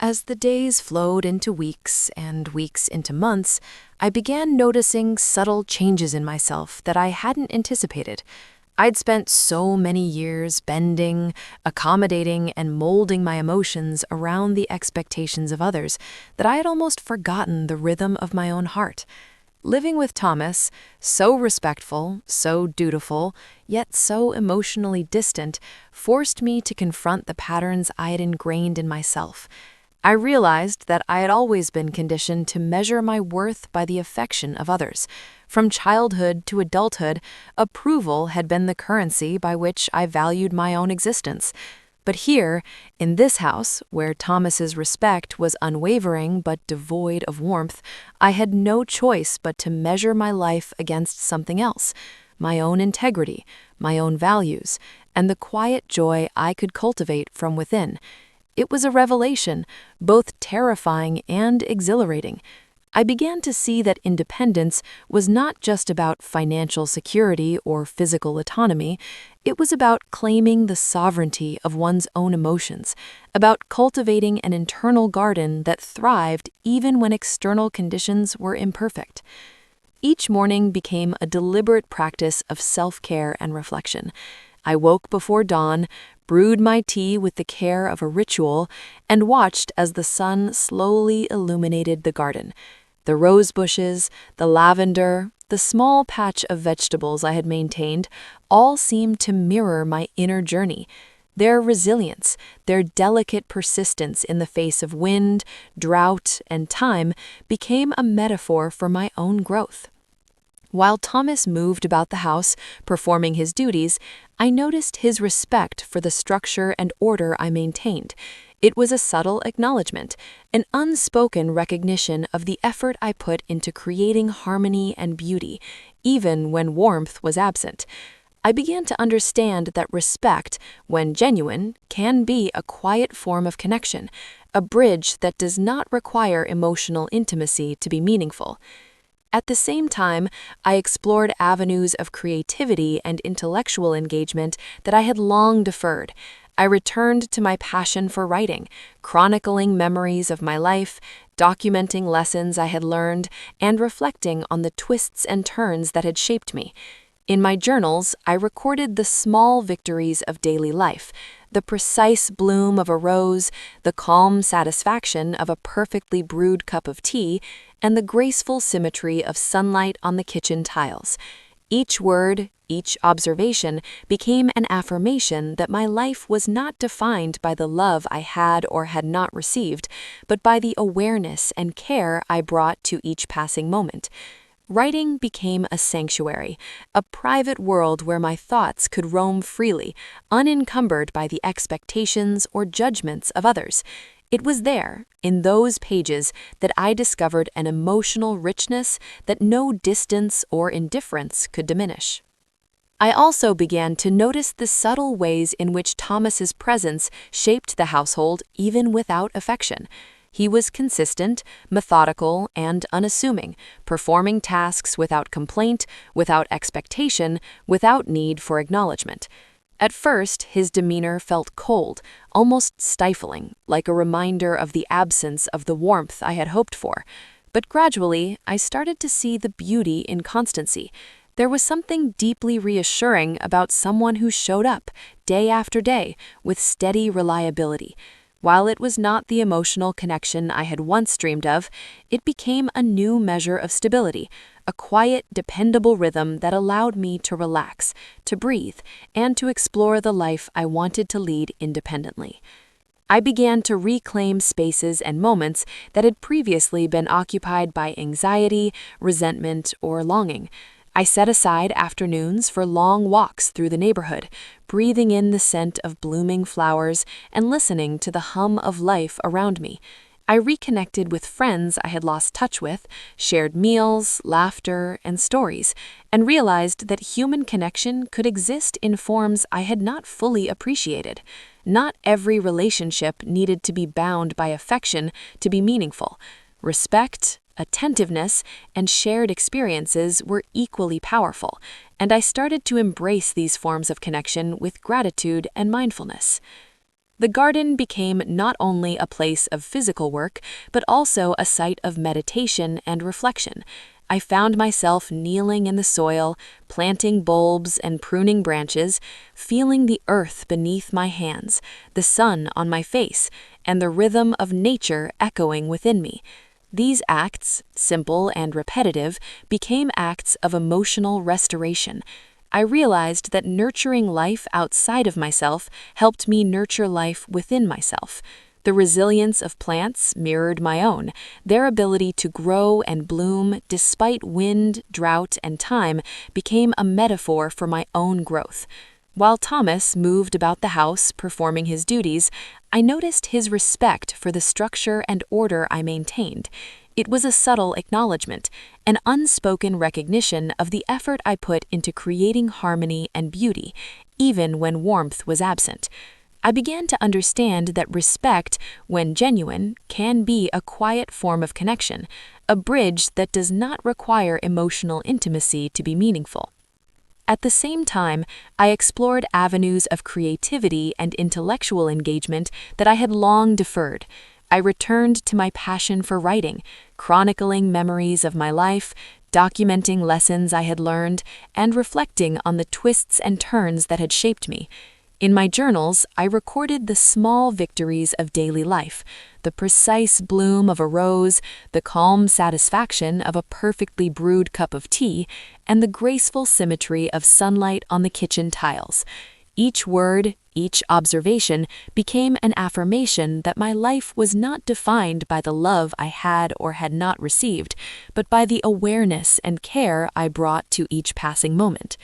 As the days flowed into weeks and weeks into months, I began noticing subtle changes in myself that I hadn't anticipated. I'd spent so many years bending, accommodating, and molding my emotions around the expectations of others that I had almost forgotten the rhythm of my own heart. Living with Thomas, so respectful, so dutiful, yet so emotionally distant, forced me to confront the patterns I had ingrained in myself. I realized that I had always been conditioned to measure my worth by the affection of others. From childhood to adulthood, approval had been the currency by which I valued my own existence. But here, in this house, where Thomas's respect was unwavering but devoid of warmth, I had no choice but to measure my life against something else, my own integrity, my own values, and the quiet joy I could cultivate from within. It was a revelation, both terrifying and exhilarating. I began to see that independence was not just about financial security or physical autonomy. It was about claiming the sovereignty of one's own emotions, about cultivating an internal garden that thrived even when external conditions were imperfect. Each morning became a deliberate practice of self-care and reflection. I woke before dawn, brewed my tea with the care of a ritual, and watched as the sun slowly illuminated the garden. The rose bushes, the lavender, the small patch of vegetables I had maintained all seemed to mirror my inner journey. Their resilience, their delicate persistence in the face of wind, drought, and time became a metaphor for my own growth. While Thomas moved about the house, performing his duties, I noticed his respect for the structure and order I maintained. It was a subtle acknowledgement, an unspoken recognition of the effort I put into creating harmony and beauty, even when warmth was absent. I began to understand that respect, when genuine, can be a quiet form of connection, a bridge that does not require emotional intimacy to be meaningful. At the same time, I explored avenues of creativity and intellectual engagement that I had long deferred. I returned to my passion for writing, chronicling memories of my life, documenting lessons I had learned, and reflecting on the twists and turns that had shaped me. In my journals, I recorded the small victories of daily life, the precise bloom of a rose, the calm satisfaction of a perfectly brewed cup of tea, and the graceful symmetry of sunlight on the kitchen tiles. Each word, each observation became an affirmation that my life was not defined by the love I had or had not received, but by the awareness and care I brought to each passing moment. Writing became a sanctuary, a private world where my thoughts could roam freely, unencumbered by the expectations or judgments of others. It was there, in those pages, that I discovered an emotional richness that no distance or indifference could diminish. I also began to notice the subtle ways in which Thomas's presence shaped the household even without affection. He was consistent, methodical, and unassuming, performing tasks without complaint, without expectation, without need for acknowledgement. At first, his demeanor felt cold, almost stifling, like a reminder of the absence of the warmth I had hoped for. But gradually, I started to see the beauty in constancy. There was something deeply reassuring about someone who showed up, day after day, with steady reliability. While it was not the emotional connection I had once dreamed of, it became a new measure of stability, a quiet, dependable rhythm that allowed me to relax, to breathe, and to explore the life I wanted to lead independently. I began to reclaim spaces and moments that had previously been occupied by anxiety, resentment, or longing. I set aside afternoons for long walks through the neighborhood, breathing in the scent of blooming flowers and listening to the hum of life around me. I reconnected with friends I had lost touch with, shared meals, laughter, and stories, and realized that human connection could exist in forms I had not fully appreciated. Not every relationship needed to be bound by affection to be meaningful. Respect, attentiveness, and shared experiences were equally powerful, and I started to embrace these forms of connection with gratitude and mindfulness. The garden became not only a place of physical work, but also a site of meditation and reflection. I found myself kneeling in the soil, planting bulbs and pruning branches, feeling the earth beneath my hands, the sun on my face, and the rhythm of nature echoing within me. These acts, simple and repetitive, became acts of emotional restoration. I realized that nurturing life outside of myself helped me nurture life within myself. The resilience of plants mirrored my own. Their ability to grow and bloom despite wind, drought, and time became a metaphor for my own growth. While Thomas moved about the house performing his duties, I noticed his respect for the structure and order I maintained. It was a subtle acknowledgement, an unspoken recognition of the effort I put into creating harmony and beauty, even when warmth was absent. I began to understand that respect, when genuine, can be a quiet form of connection, a bridge that does not require emotional intimacy to be meaningful. At the same time, I explored avenues of creativity and intellectual engagement that I had long deferred. I returned to my passion for writing, chronicling memories of my life, documenting lessons I had learned, and reflecting on the twists and turns that had shaped me. In my journals, I recorded the small victories of daily life, the precise bloom of a rose, the calm satisfaction of a perfectly brewed cup of tea, and the graceful symmetry of sunlight on the kitchen tiles. Each word, each observation became an affirmation that my life was not defined by the love I had or had not received, but by the awareness and care I brought to each passing moment.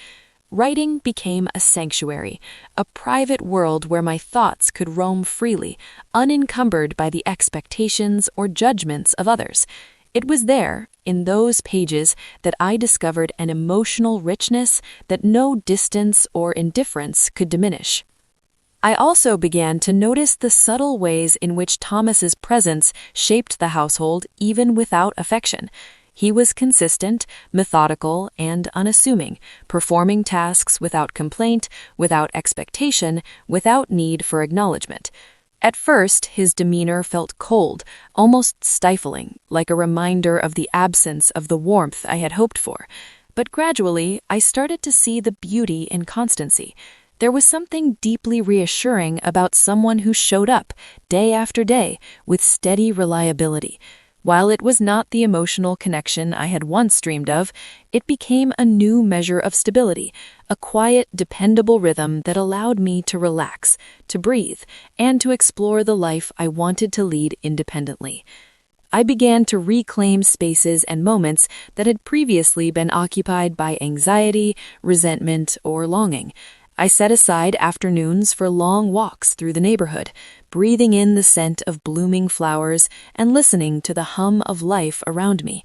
Writing became a sanctuary, a private world where my thoughts could roam freely, unencumbered by the expectations or judgments of others. It was there, in those pages, that I discovered an emotional richness that no distance or indifference could diminish. I also began to notice the subtle ways in which Thomas's presence shaped the household even without affection. He was consistent, methodical, and unassuming, performing tasks without complaint, without expectation, without need for acknowledgement. At first, his demeanor felt cold, almost stifling, like a reminder of the absence of the warmth I had hoped for. But gradually, I started to see the beauty in constancy. There was something deeply reassuring about someone who showed up, day after day, with steady reliability. While it was not the emotional connection I had once dreamed of, it became a new measure of stability, a quiet, dependable rhythm that allowed me to relax, to breathe, and to explore the life I wanted to lead independently. I began to reclaim spaces and moments that had previously been occupied by anxiety, resentment, or longing. I set aside afternoons for long walks through the neighborhood, breathing in the scent of blooming flowers and listening to the hum of life around me.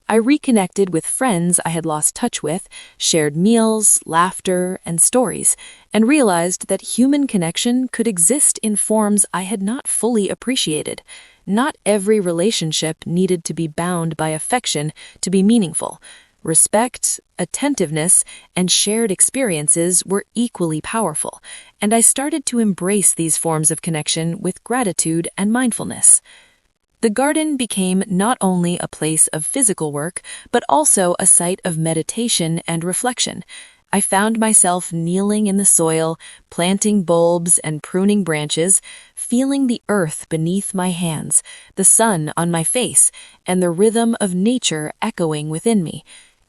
I reconnected with friends I had lost touch with, shared meals, laughter, and stories, and realized that human connection could exist in forms I had not fully appreciated. Not every relationship needed to be bound by affection to be meaningful. Respect, attentiveness, and shared experiences were equally powerful, and I started to embrace these forms of connection with gratitude and mindfulness. The garden became not only a place of physical work, but also a site of meditation and reflection. I found myself kneeling in the soil, planting bulbs and pruning branches, feeling the earth beneath my hands, the sun on my face, and the rhythm of nature echoing within me.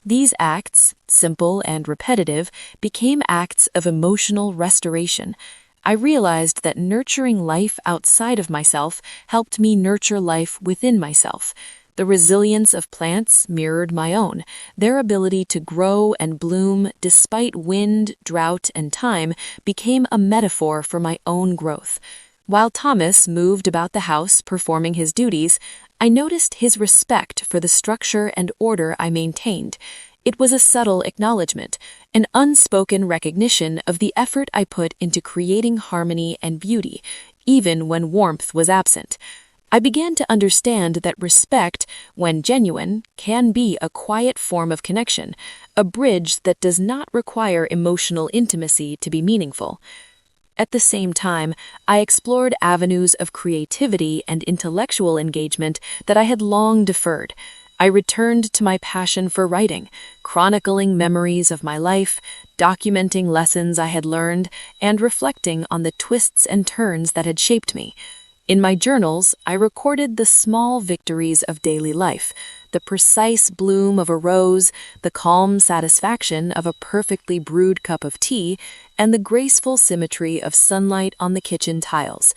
These acts, simple and repetitive, became acts of emotional restoration. I realized that nurturing life outside of myself helped me nurture life within myself. The resilience of plants mirrored my own. Their ability to grow and bloom despite wind, drought, and time became a metaphor for my own growth. While Thomas moved about the house performing his duties, I noticed his respect for the structure and order I maintained. It was a subtle acknowledgement, an unspoken recognition of the effort I put into creating harmony and beauty, even when warmth was absent. I began to understand that respect, when genuine, can be a quiet form of connection, a bridge that does not require emotional intimacy to be meaningful. At the same time, I explored avenues of creativity and intellectual engagement that I had long deferred. I returned to my passion for writing, chronicling memories of my life, documenting lessons I had learned, and reflecting on the twists and turns that had shaped me. In my journals, I recorded the small victories of daily life, the precise bloom of a rose, the calm satisfaction of a perfectly brewed cup of tea, and the graceful symmetry of sunlight on the kitchen tiles.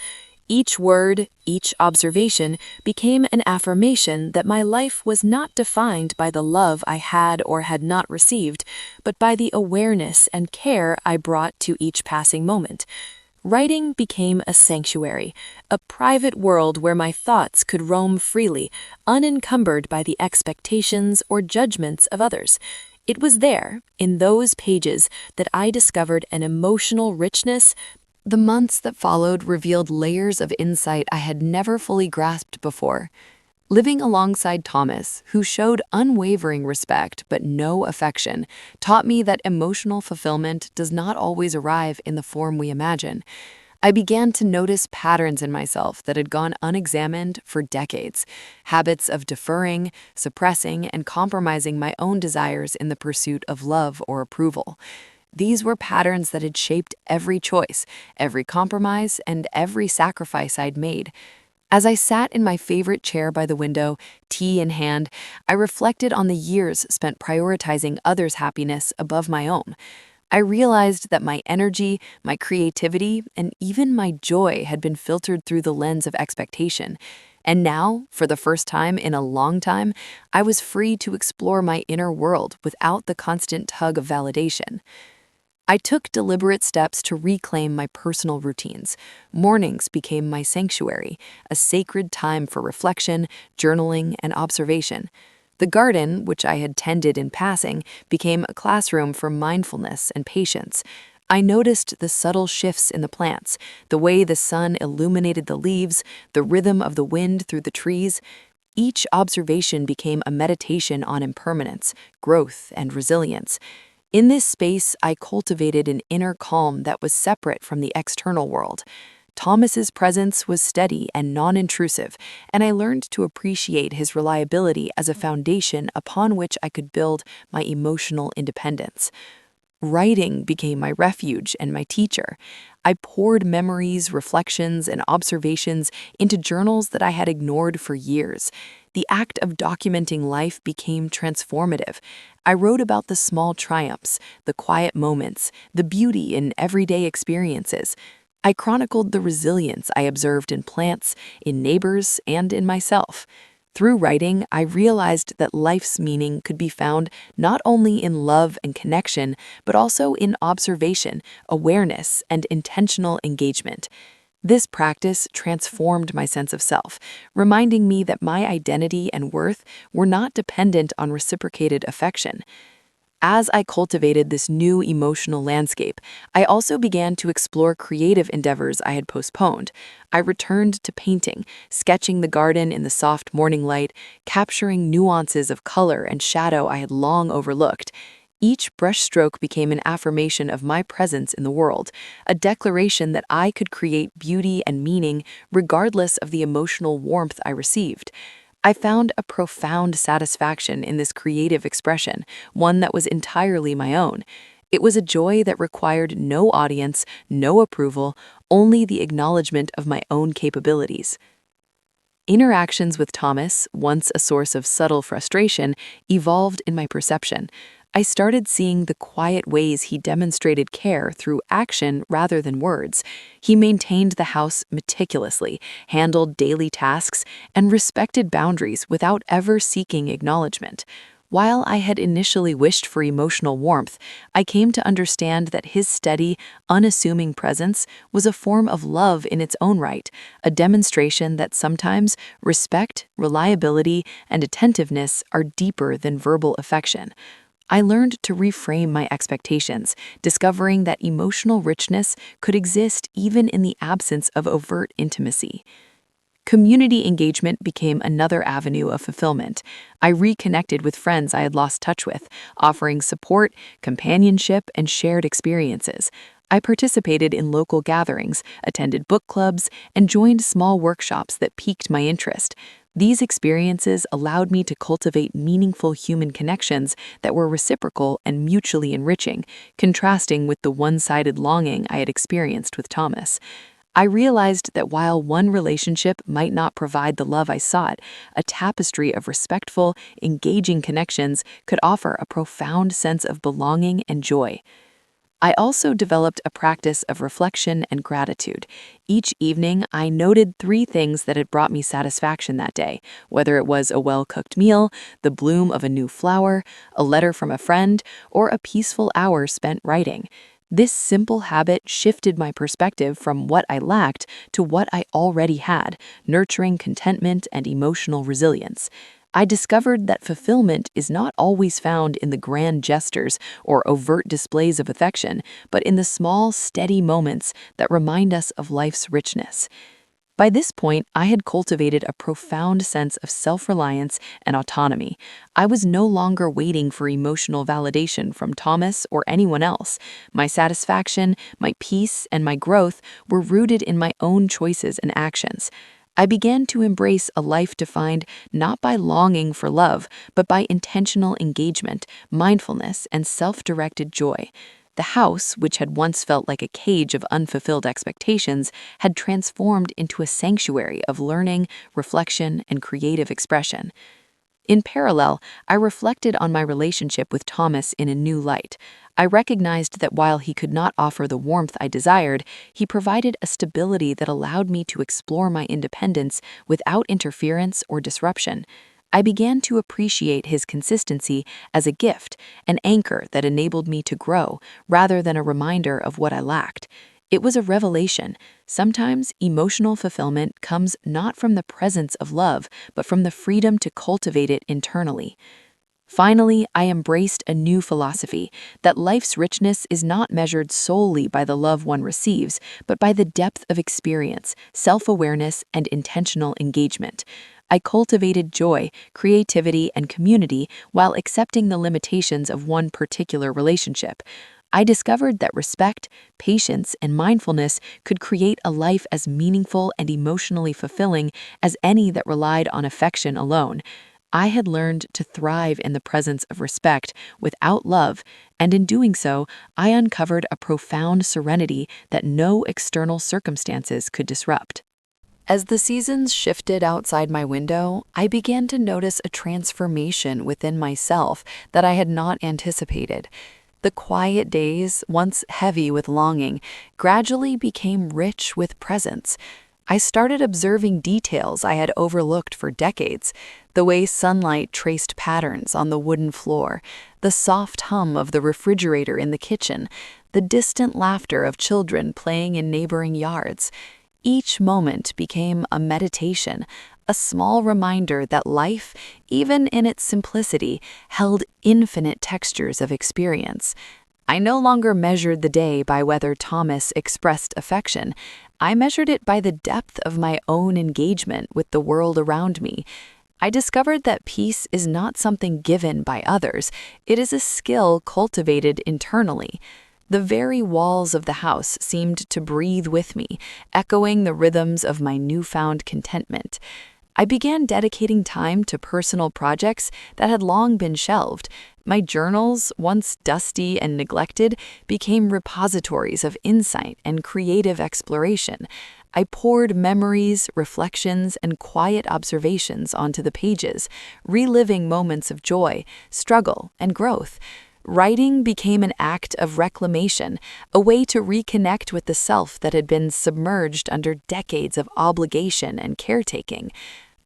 Each word, each observation became an affirmation that my life was not defined by the love I had or had not received, but by the awareness and care I brought to each passing moment. Writing became a sanctuary, a private world where my thoughts could roam freely, unencumbered by the expectations or judgments of others. It was there, in those pages, that I discovered an emotional richness. The months that followed revealed layers of insight I had never fully grasped before. Living alongside Thomas, who showed unwavering respect but no affection, taught me that emotional fulfillment does not always arrive in the form we imagine. I began to notice patterns in myself that had gone unexamined for decades, habits of deferring, suppressing, and compromising my own desires in the pursuit of love or approval. These were patterns that had shaped every choice, every compromise, and every sacrifice I'd made. As I sat in my favorite chair by the window, tea in hand, I reflected on the years spent prioritizing others' happiness above my own. I realized that my energy, my creativity, and even my joy had been filtered through the lens of expectation. And now, for the first time in a long time, I was free to explore my inner world without the constant tug of validation. I took deliberate steps to reclaim my personal routines. Mornings became my sanctuary, a sacred time for reflection, journaling, and observation. The garden, which I had tended in passing, became a classroom for mindfulness and patience. I noticed the subtle shifts in the plants, the way the sun illuminated the leaves, the rhythm of the wind through the trees. Each observation became a meditation on impermanence, growth, and resilience. In this space, I cultivated an inner calm that was separate from the external world. Thomas's presence was steady and non-intrusive, and I learned to appreciate his reliability as a foundation upon which I could build my emotional independence. Writing became my refuge and my teacher. I poured memories, reflections, and observations into journals that I had ignored for years. The act of documenting life became transformative. I wrote about the small triumphs, the quiet moments, the beauty in everyday experiences. I chronicled the resilience I observed in plants, in neighbors, and in myself. Through writing, I realized that life's meaning could be found not only in love and connection, but also in observation, awareness, and intentional engagement. This practice transformed my sense of self, reminding me that my identity and worth were not dependent on reciprocated affection. As I cultivated this new emotional landscape, I also began to explore creative endeavors I had postponed. I returned to painting, sketching the garden in the soft morning light, capturing nuances of color and shadow I had long overlooked. Each brushstroke became an affirmation of my presence in the world, a declaration that I could create beauty and meaning regardless of the emotional warmth I received. I found a profound satisfaction in this creative expression, one that was entirely my own. It was a joy that required no audience, no approval, only the acknowledgement of my own capabilities. Interactions with Thomas, once a source of subtle frustration, evolved in my perception. I started seeing the quiet ways he demonstrated care through action rather than words. He maintained the house meticulously, handled daily tasks, and respected boundaries without ever seeking acknowledgement. While I had initially wished for emotional warmth, I came to understand that his steady, unassuming presence was a form of love in its own right, a demonstration that sometimes respect, reliability, and attentiveness are deeper than verbal affection. I learned to reframe my expectations, discovering that emotional richness could exist even in the absence of overt intimacy. Community engagement became another avenue of fulfillment. I reconnected with friends I had lost touch with, offering support, companionship, and shared experiences. I participated in local gatherings, attended book clubs, and joined small workshops that piqued my interest. These experiences allowed me to cultivate meaningful human connections that were reciprocal and mutually enriching, contrasting with the one-sided longing I had experienced with Thomas. I realized that while one relationship might not provide the love I sought, a tapestry of respectful, engaging connections could offer a profound sense of belonging and joy. I also developed a practice of reflection and gratitude. Each evening, I noted 3 things that had brought me satisfaction that day, whether it was a well-cooked meal, the bloom of a new flower, a letter from a friend, or a peaceful hour spent writing. This simple habit shifted my perspective from what I lacked to what I already had, nurturing contentment and emotional resilience. I discovered that fulfillment is not always found in the grand gestures or overt displays of affection, but in the small, steady moments that remind us of life's richness. By this point, I had cultivated a profound sense of self-reliance and autonomy. I was no longer waiting for emotional validation from Thomas or anyone else. My satisfaction, my peace, and my growth were rooted in my own choices and actions. I began to embrace a life defined not by longing for love, but by intentional engagement, mindfulness, and self-directed joy. The house, which had once felt like a cage of unfulfilled expectations, had transformed into a sanctuary of learning, reflection, and creative expression. In parallel, I reflected on my relationship with Thomas in a new light. I recognized that while he could not offer the warmth I desired, he provided a stability that allowed me to explore my independence without interference or disruption. I began to appreciate his consistency as a gift, an anchor that enabled me to grow rather than a reminder of what I lacked. It was a revelation. Sometimes emotional fulfillment comes not from the presence of love, but from the freedom to cultivate it internally. Finally, I embraced a new philosophy that life's richness is not measured solely by the love one receives, but by the depth of experience, self-awareness, and intentional engagement. I cultivated joy, creativity, and community while accepting the limitations of one particular relationship. I discovered that respect, patience, and mindfulness could create a life as meaningful and emotionally fulfilling as any that relied on affection alone. I had learned to thrive in the presence of respect without love, and in doing so, I uncovered a profound serenity that no external circumstances could disrupt. As the seasons shifted outside my window, I began to notice a transformation within myself that I had not anticipated. The quiet days, once heavy with longing, gradually became rich with presence. I started observing details I had overlooked for decades: the way sunlight traced patterns on the wooden floor, the soft hum of the refrigerator in the kitchen, the distant laughter of children playing in neighboring yards. Each moment became a meditation, a small reminder that life, even in its simplicity, held infinite textures of experience. I no longer measured the day by whether Thomas expressed affection. I measured it by the depth of my own engagement with the world around me. I discovered that peace is not something given by others. It is a skill cultivated internally. The very walls of the house seemed to breathe with me, echoing the rhythms of my newfound contentment. I began dedicating time to personal projects that had long been shelved. My journals, once dusty and neglected, became repositories of insight and creative exploration. I poured memories, reflections, and quiet observations onto the pages, reliving moments of joy, struggle, and growth. Writing became an act of reclamation, a way to reconnect with the self that had been submerged under decades of obligation and caretaking.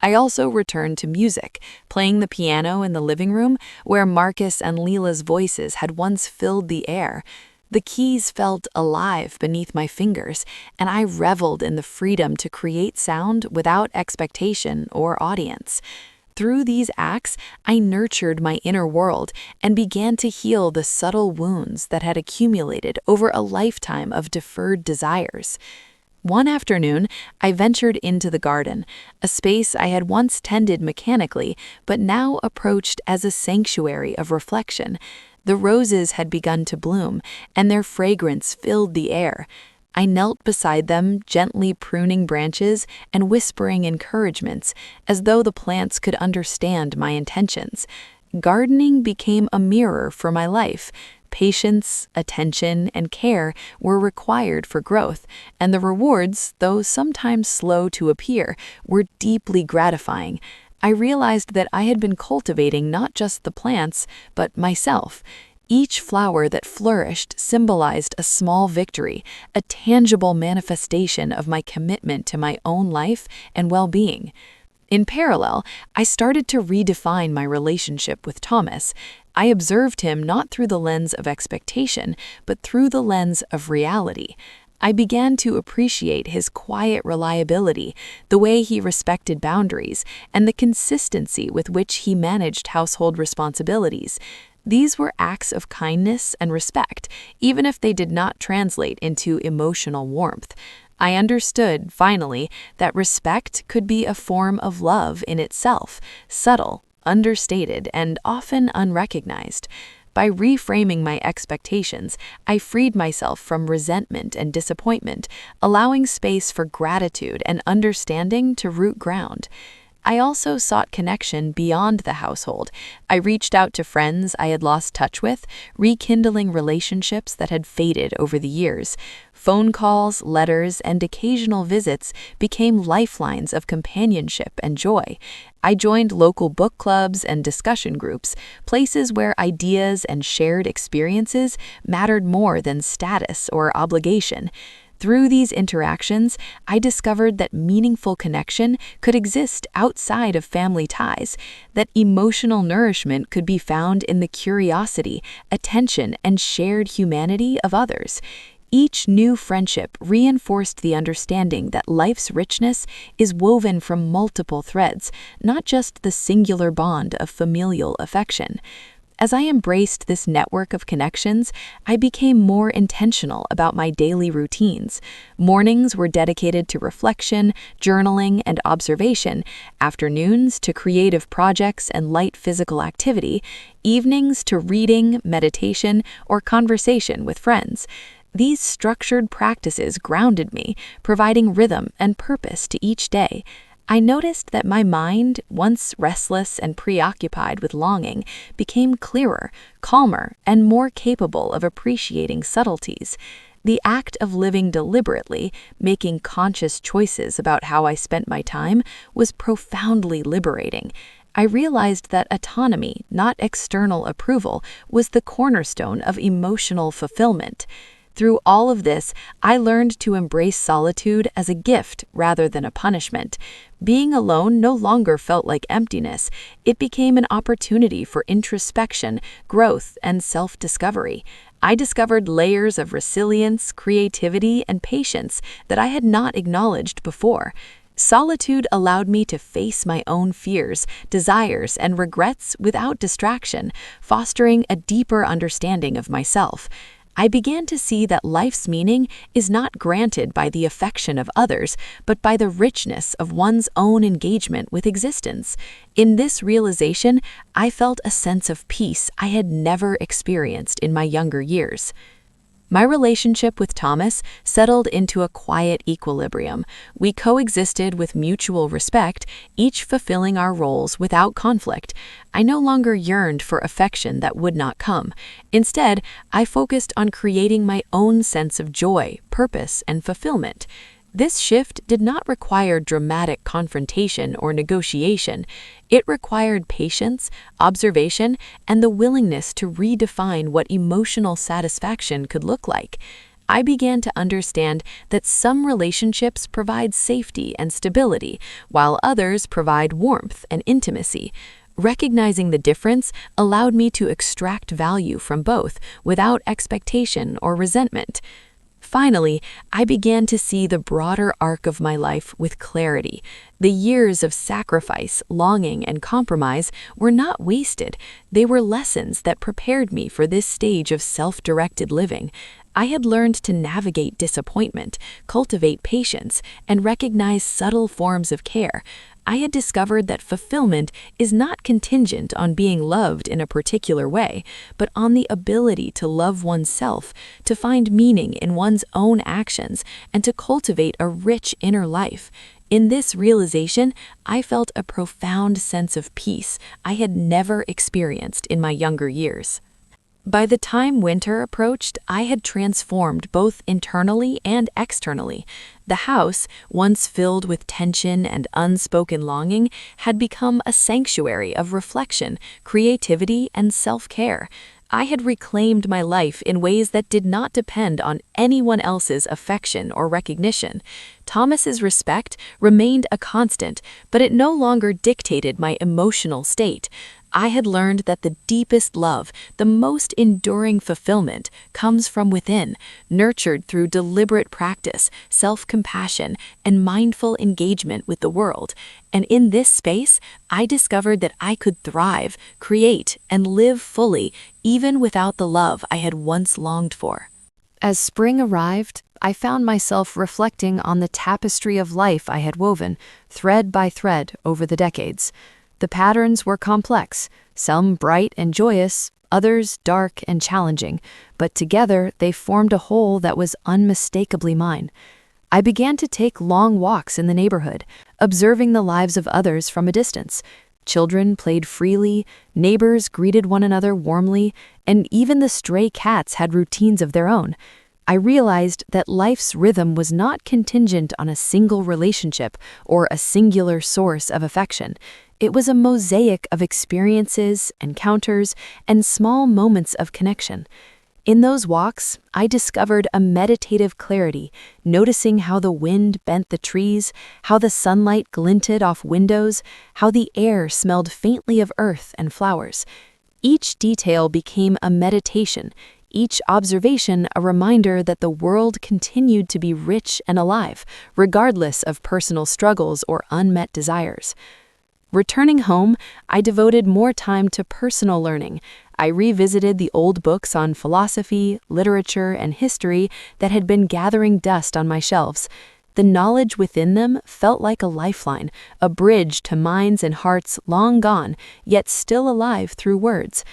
I also returned to music, playing the piano in the living room where Marcus and Leela's voices had once filled the air. The keys felt alive beneath my fingers, and I reveled in the freedom to create sound without expectation or audience. Through these acts, I nurtured my inner world and began to heal the subtle wounds that had accumulated over a lifetime of deferred desires. One afternoon, I ventured into the garden, a space I had once tended mechanically, but now approached as a sanctuary of reflection. The roses had begun to bloom, and their fragrance filled the air. I knelt beside them, gently pruning branches and whispering encouragements, as though the plants could understand my intentions. Gardening became a mirror for my life. Patience, attention, and care were required for growth, and the rewards, though sometimes slow to appear, were deeply gratifying. I realized that I had been cultivating not just the plants, but myself. Each flower that flourished symbolized a small victory, a tangible manifestation of my commitment to my own life and well-being. In parallel, I started to redefine my relationship with Thomas. I observed him not through the lens of expectation, but through the lens of reality. I began to appreciate his quiet reliability, the way he respected boundaries, and the consistency with which he managed household responsibilities. These were acts of kindness and respect, even if they did not translate into emotional warmth. I understood, finally, that respect could be a form of love in itself, subtle, understated, and often unrecognized. By reframing my expectations, I freed myself from resentment and disappointment, allowing space for gratitude and understanding to root ground. I also sought connection beyond the household. I reached out to friends I had lost touch with, rekindling relationships that had faded over the years. Phone calls, letters, and occasional visits became lifelines of companionship and joy. I joined local book clubs and discussion groups, places where ideas and shared experiences mattered more than status or obligation. Through these interactions, I discovered that meaningful connection could exist outside of family ties, that emotional nourishment could be found in the curiosity, attention, and shared humanity of others. Each new friendship reinforced the understanding that life's richness is woven from multiple threads, not just the singular bond of familial affection. As I embraced this network of connections, I became more intentional about my daily routines. Mornings were dedicated to reflection, journaling, and observation, afternoons to creative projects and light physical activity, evenings to reading, meditation, or conversation with friends. These structured practices grounded me, providing rhythm and purpose to each day. I noticed that my mind, once restless and preoccupied with longing, became clearer, calmer, and more capable of appreciating subtleties. The act of living deliberately, making conscious choices about how I spent my time, was profoundly liberating. I realized that autonomy, not external approval, was the cornerstone of emotional fulfillment. Through all of this, I learned to embrace solitude as a gift rather than a punishment. Being alone no longer felt like emptiness. It became an opportunity for introspection, growth, and self-discovery. I discovered layers of resilience, creativity, and patience that I had not acknowledged before. Solitude allowed me to face my own fears, desires, and regrets without distraction, fostering a deeper understanding of myself. I began to see that life's meaning is not granted by the affection of others, but by the richness of one's own engagement with existence. In this realization, I felt a sense of peace I had never experienced in my younger years. My relationship with Thomas settled into a quiet equilibrium. We coexisted with mutual respect, each fulfilling our roles without conflict. I no longer yearned for affection that would not come. Instead, I focused on creating my own sense of joy, purpose, and fulfillment. This shift did not require dramatic confrontation or negotiation. It required patience, observation, and the willingness to redefine what emotional satisfaction could look like. I began to understand that some relationships provide safety and stability, while others provide warmth and intimacy. Recognizing the difference allowed me to extract value from both without expectation or resentment. Finally, I began to see the broader arc of my life with clarity. The years of sacrifice, longing, and compromise were not wasted. They were lessons that prepared me for this stage of self-directed living. I had learned to navigate disappointment, cultivate patience, and recognize subtle forms of care. I had discovered that fulfillment is not contingent on being loved in a particular way, but on the ability to love oneself, to find meaning in one's own actions, and to cultivate a rich inner life. In this realization, I felt a profound sense of peace I had never experienced in my younger years. By the time winter approached, I had transformed both internally and externally. The house, once filled with tension and unspoken longing, had become a sanctuary of reflection, creativity, and self-care. I had reclaimed my life in ways that did not depend on anyone else's affection or recognition. Thomas's respect remained a constant, but it no longer dictated my emotional state. I had learned that the deepest love, the most enduring fulfillment, comes from within, nurtured through deliberate practice, self-compassion, and mindful engagement with the world. And in this space, I discovered that I could thrive, create, and live fully, even without the love I had once longed for. As spring arrived, I found myself reflecting on the tapestry of life I had woven, thread by thread, over the decades. The patterns were complex, some bright and joyous, others dark and challenging, but together they formed a whole that was unmistakably mine. I began to take long walks in the neighborhood, observing the lives of others from a distance. Children played freely, neighbors greeted one another warmly, and even the stray cats had routines of their own. I realized that life's rhythm was not contingent on a single relationship or a singular source of affection. It was a mosaic of experiences, encounters, and small moments of connection. In those walks, I discovered a meditative clarity, noticing how the wind bent the trees, how the sunlight glinted off windows, how the air smelled faintly of earth and flowers. Each detail became a meditation, each observation a reminder that the world continued to be rich and alive, regardless of personal struggles or unmet desires. Returning home, I devoted more time to personal learning. I revisited the old books on philosophy, literature, and history that had been gathering dust on my shelves. The knowledge within them felt like a lifeline, a bridge to minds and hearts long gone, yet still alive through words.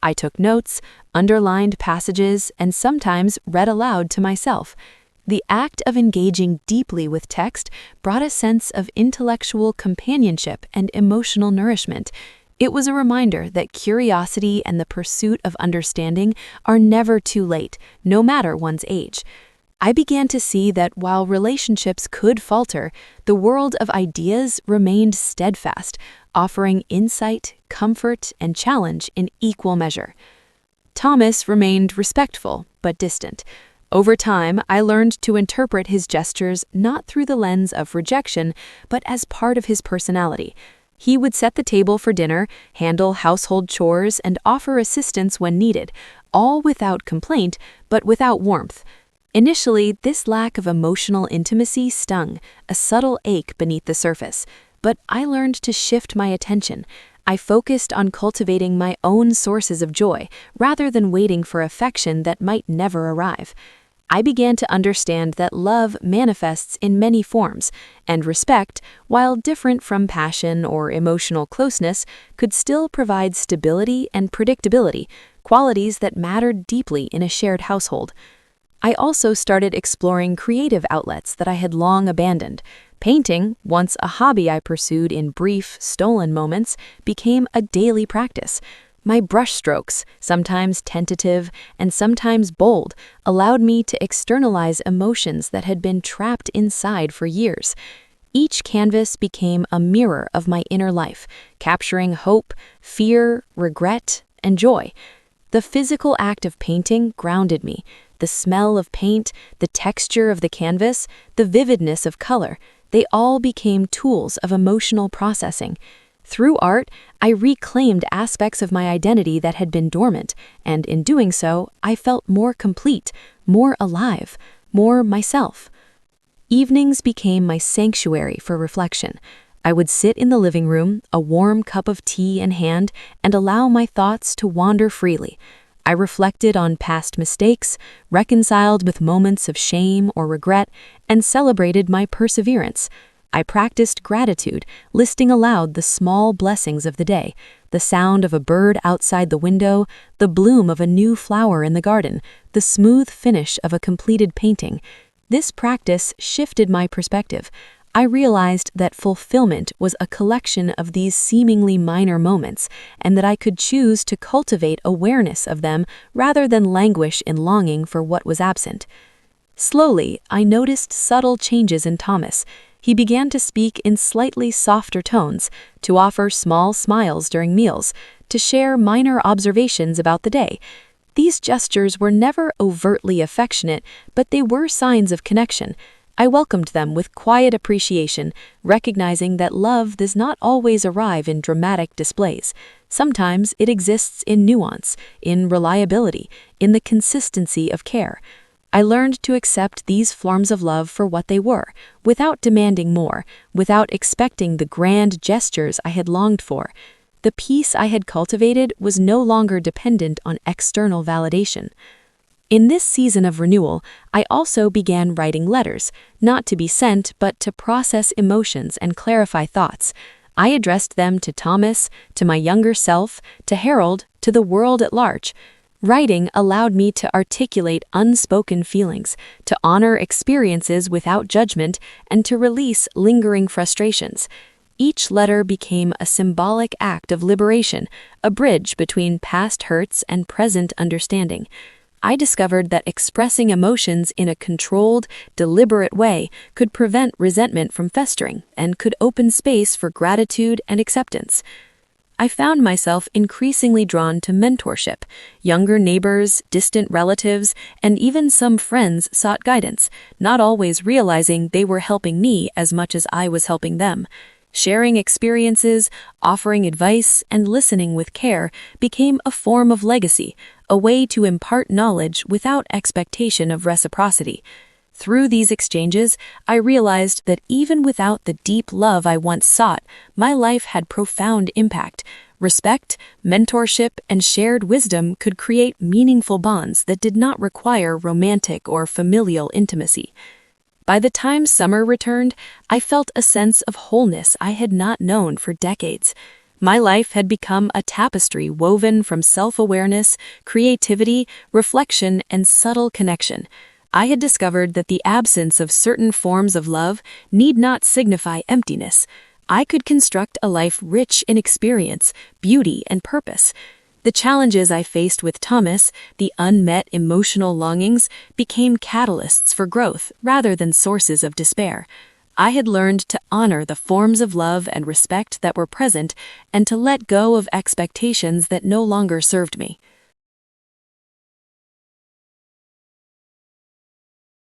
I took notes, underlined passages, and sometimes read aloud to myself. The act of engaging deeply with text brought a sense of intellectual companionship and emotional nourishment. It was a reminder that curiosity and the pursuit of understanding are never too late, no matter one's age. I began to see that while relationships could falter, the world of ideas remained steadfast, offering insight, comfort, and challenge in equal measure. Thomas remained respectful but distant. Over time, I learned to interpret his gestures not through the lens of rejection, but as part of his personality. He would set the table for dinner, handle household chores, and offer assistance when needed, all without complaint, but without warmth. Initially, this lack of emotional intimacy stung, a subtle ache beneath the surface. But I learned to shift my attention. I focused on cultivating my own sources of joy, rather than waiting for affection that might never arrive. I began to understand that love manifests in many forms, and respect, while different from passion or emotional closeness, could still provide stability and predictability, qualities that mattered deeply in a shared household. I also started exploring creative outlets that I had long abandoned. Painting, once a hobby I pursued in brief, stolen moments, became a daily practice. My brushstrokes, sometimes tentative and sometimes bold, allowed me to externalize emotions that had been trapped inside for years. Each canvas became a mirror of my inner life, capturing hope, fear, regret, and joy. The physical act of painting grounded me. The smell of paint, the texture of the canvas, the vividness of color, they all became tools of emotional processing. Through art, I reclaimed aspects of my identity that had been dormant, and in doing so, I felt more complete, more alive, more myself. Evenings became my sanctuary for reflection. I would sit in the living room, a warm cup of tea in hand, and allow my thoughts to wander freely. I reflected on past mistakes, reconciled with moments of shame or regret, and celebrated my perseverance. I practiced gratitude, listing aloud the small blessings of the day, the sound of a bird outside the window, the bloom of a new flower in the garden, the smooth finish of a completed painting. This practice shifted my perspective. I realized that fulfillment was a collection of these seemingly minor moments, and that I could choose to cultivate awareness of them rather than languish in longing for what was absent. Slowly, I noticed subtle changes in Thomas. He began to speak in slightly softer tones, to offer small smiles during meals, to share minor observations about the day. These gestures were never overtly affectionate, but they were signs of connection. I welcomed them with quiet appreciation, recognizing that love does not always arrive in dramatic displays. Sometimes it exists in nuance, in reliability, in the consistency of care. I learned to accept these forms of love for what they were, without demanding more, without expecting the grand gestures I had longed for. The peace I had cultivated was no longer dependent on external validation. In this season of renewal, I also began writing letters, not to be sent, but to process emotions and clarify thoughts. I addressed them to Thomas, to my younger self, to Harold, to the world at large. Writing allowed me to articulate unspoken feelings, to honor experiences without judgment, and to release lingering frustrations. Each letter became a symbolic act of liberation, a bridge between past hurts and present understanding. I discovered that expressing emotions in a controlled, deliberate way could prevent resentment from festering and could open space for gratitude and acceptance. I found myself increasingly drawn to mentorship. Younger neighbors, distant relatives, and even some friends sought guidance, not always realizing they were helping me as much as I was helping them. Sharing experiences, offering advice, and listening with care became a form of legacy, a way to impart knowledge without expectation of reciprocity. Through these exchanges, I realized that even without the deep love I once sought, my life had profound impact. Respect, mentorship, and shared wisdom could create meaningful bonds that did not require romantic or familial intimacy. By the time summer returned, I felt a sense of wholeness I had not known for decades. My life had become a tapestry woven from self-awareness, creativity, reflection, and subtle connection. I had discovered that the absence of certain forms of love need not signify emptiness. I could construct a life rich in experience, beauty, and purpose. The challenges I faced with Thomas, the unmet emotional longings, became catalysts for growth rather than sources of despair. I had learned to honor the forms of love and respect that were present and to let go of expectations that no longer served me.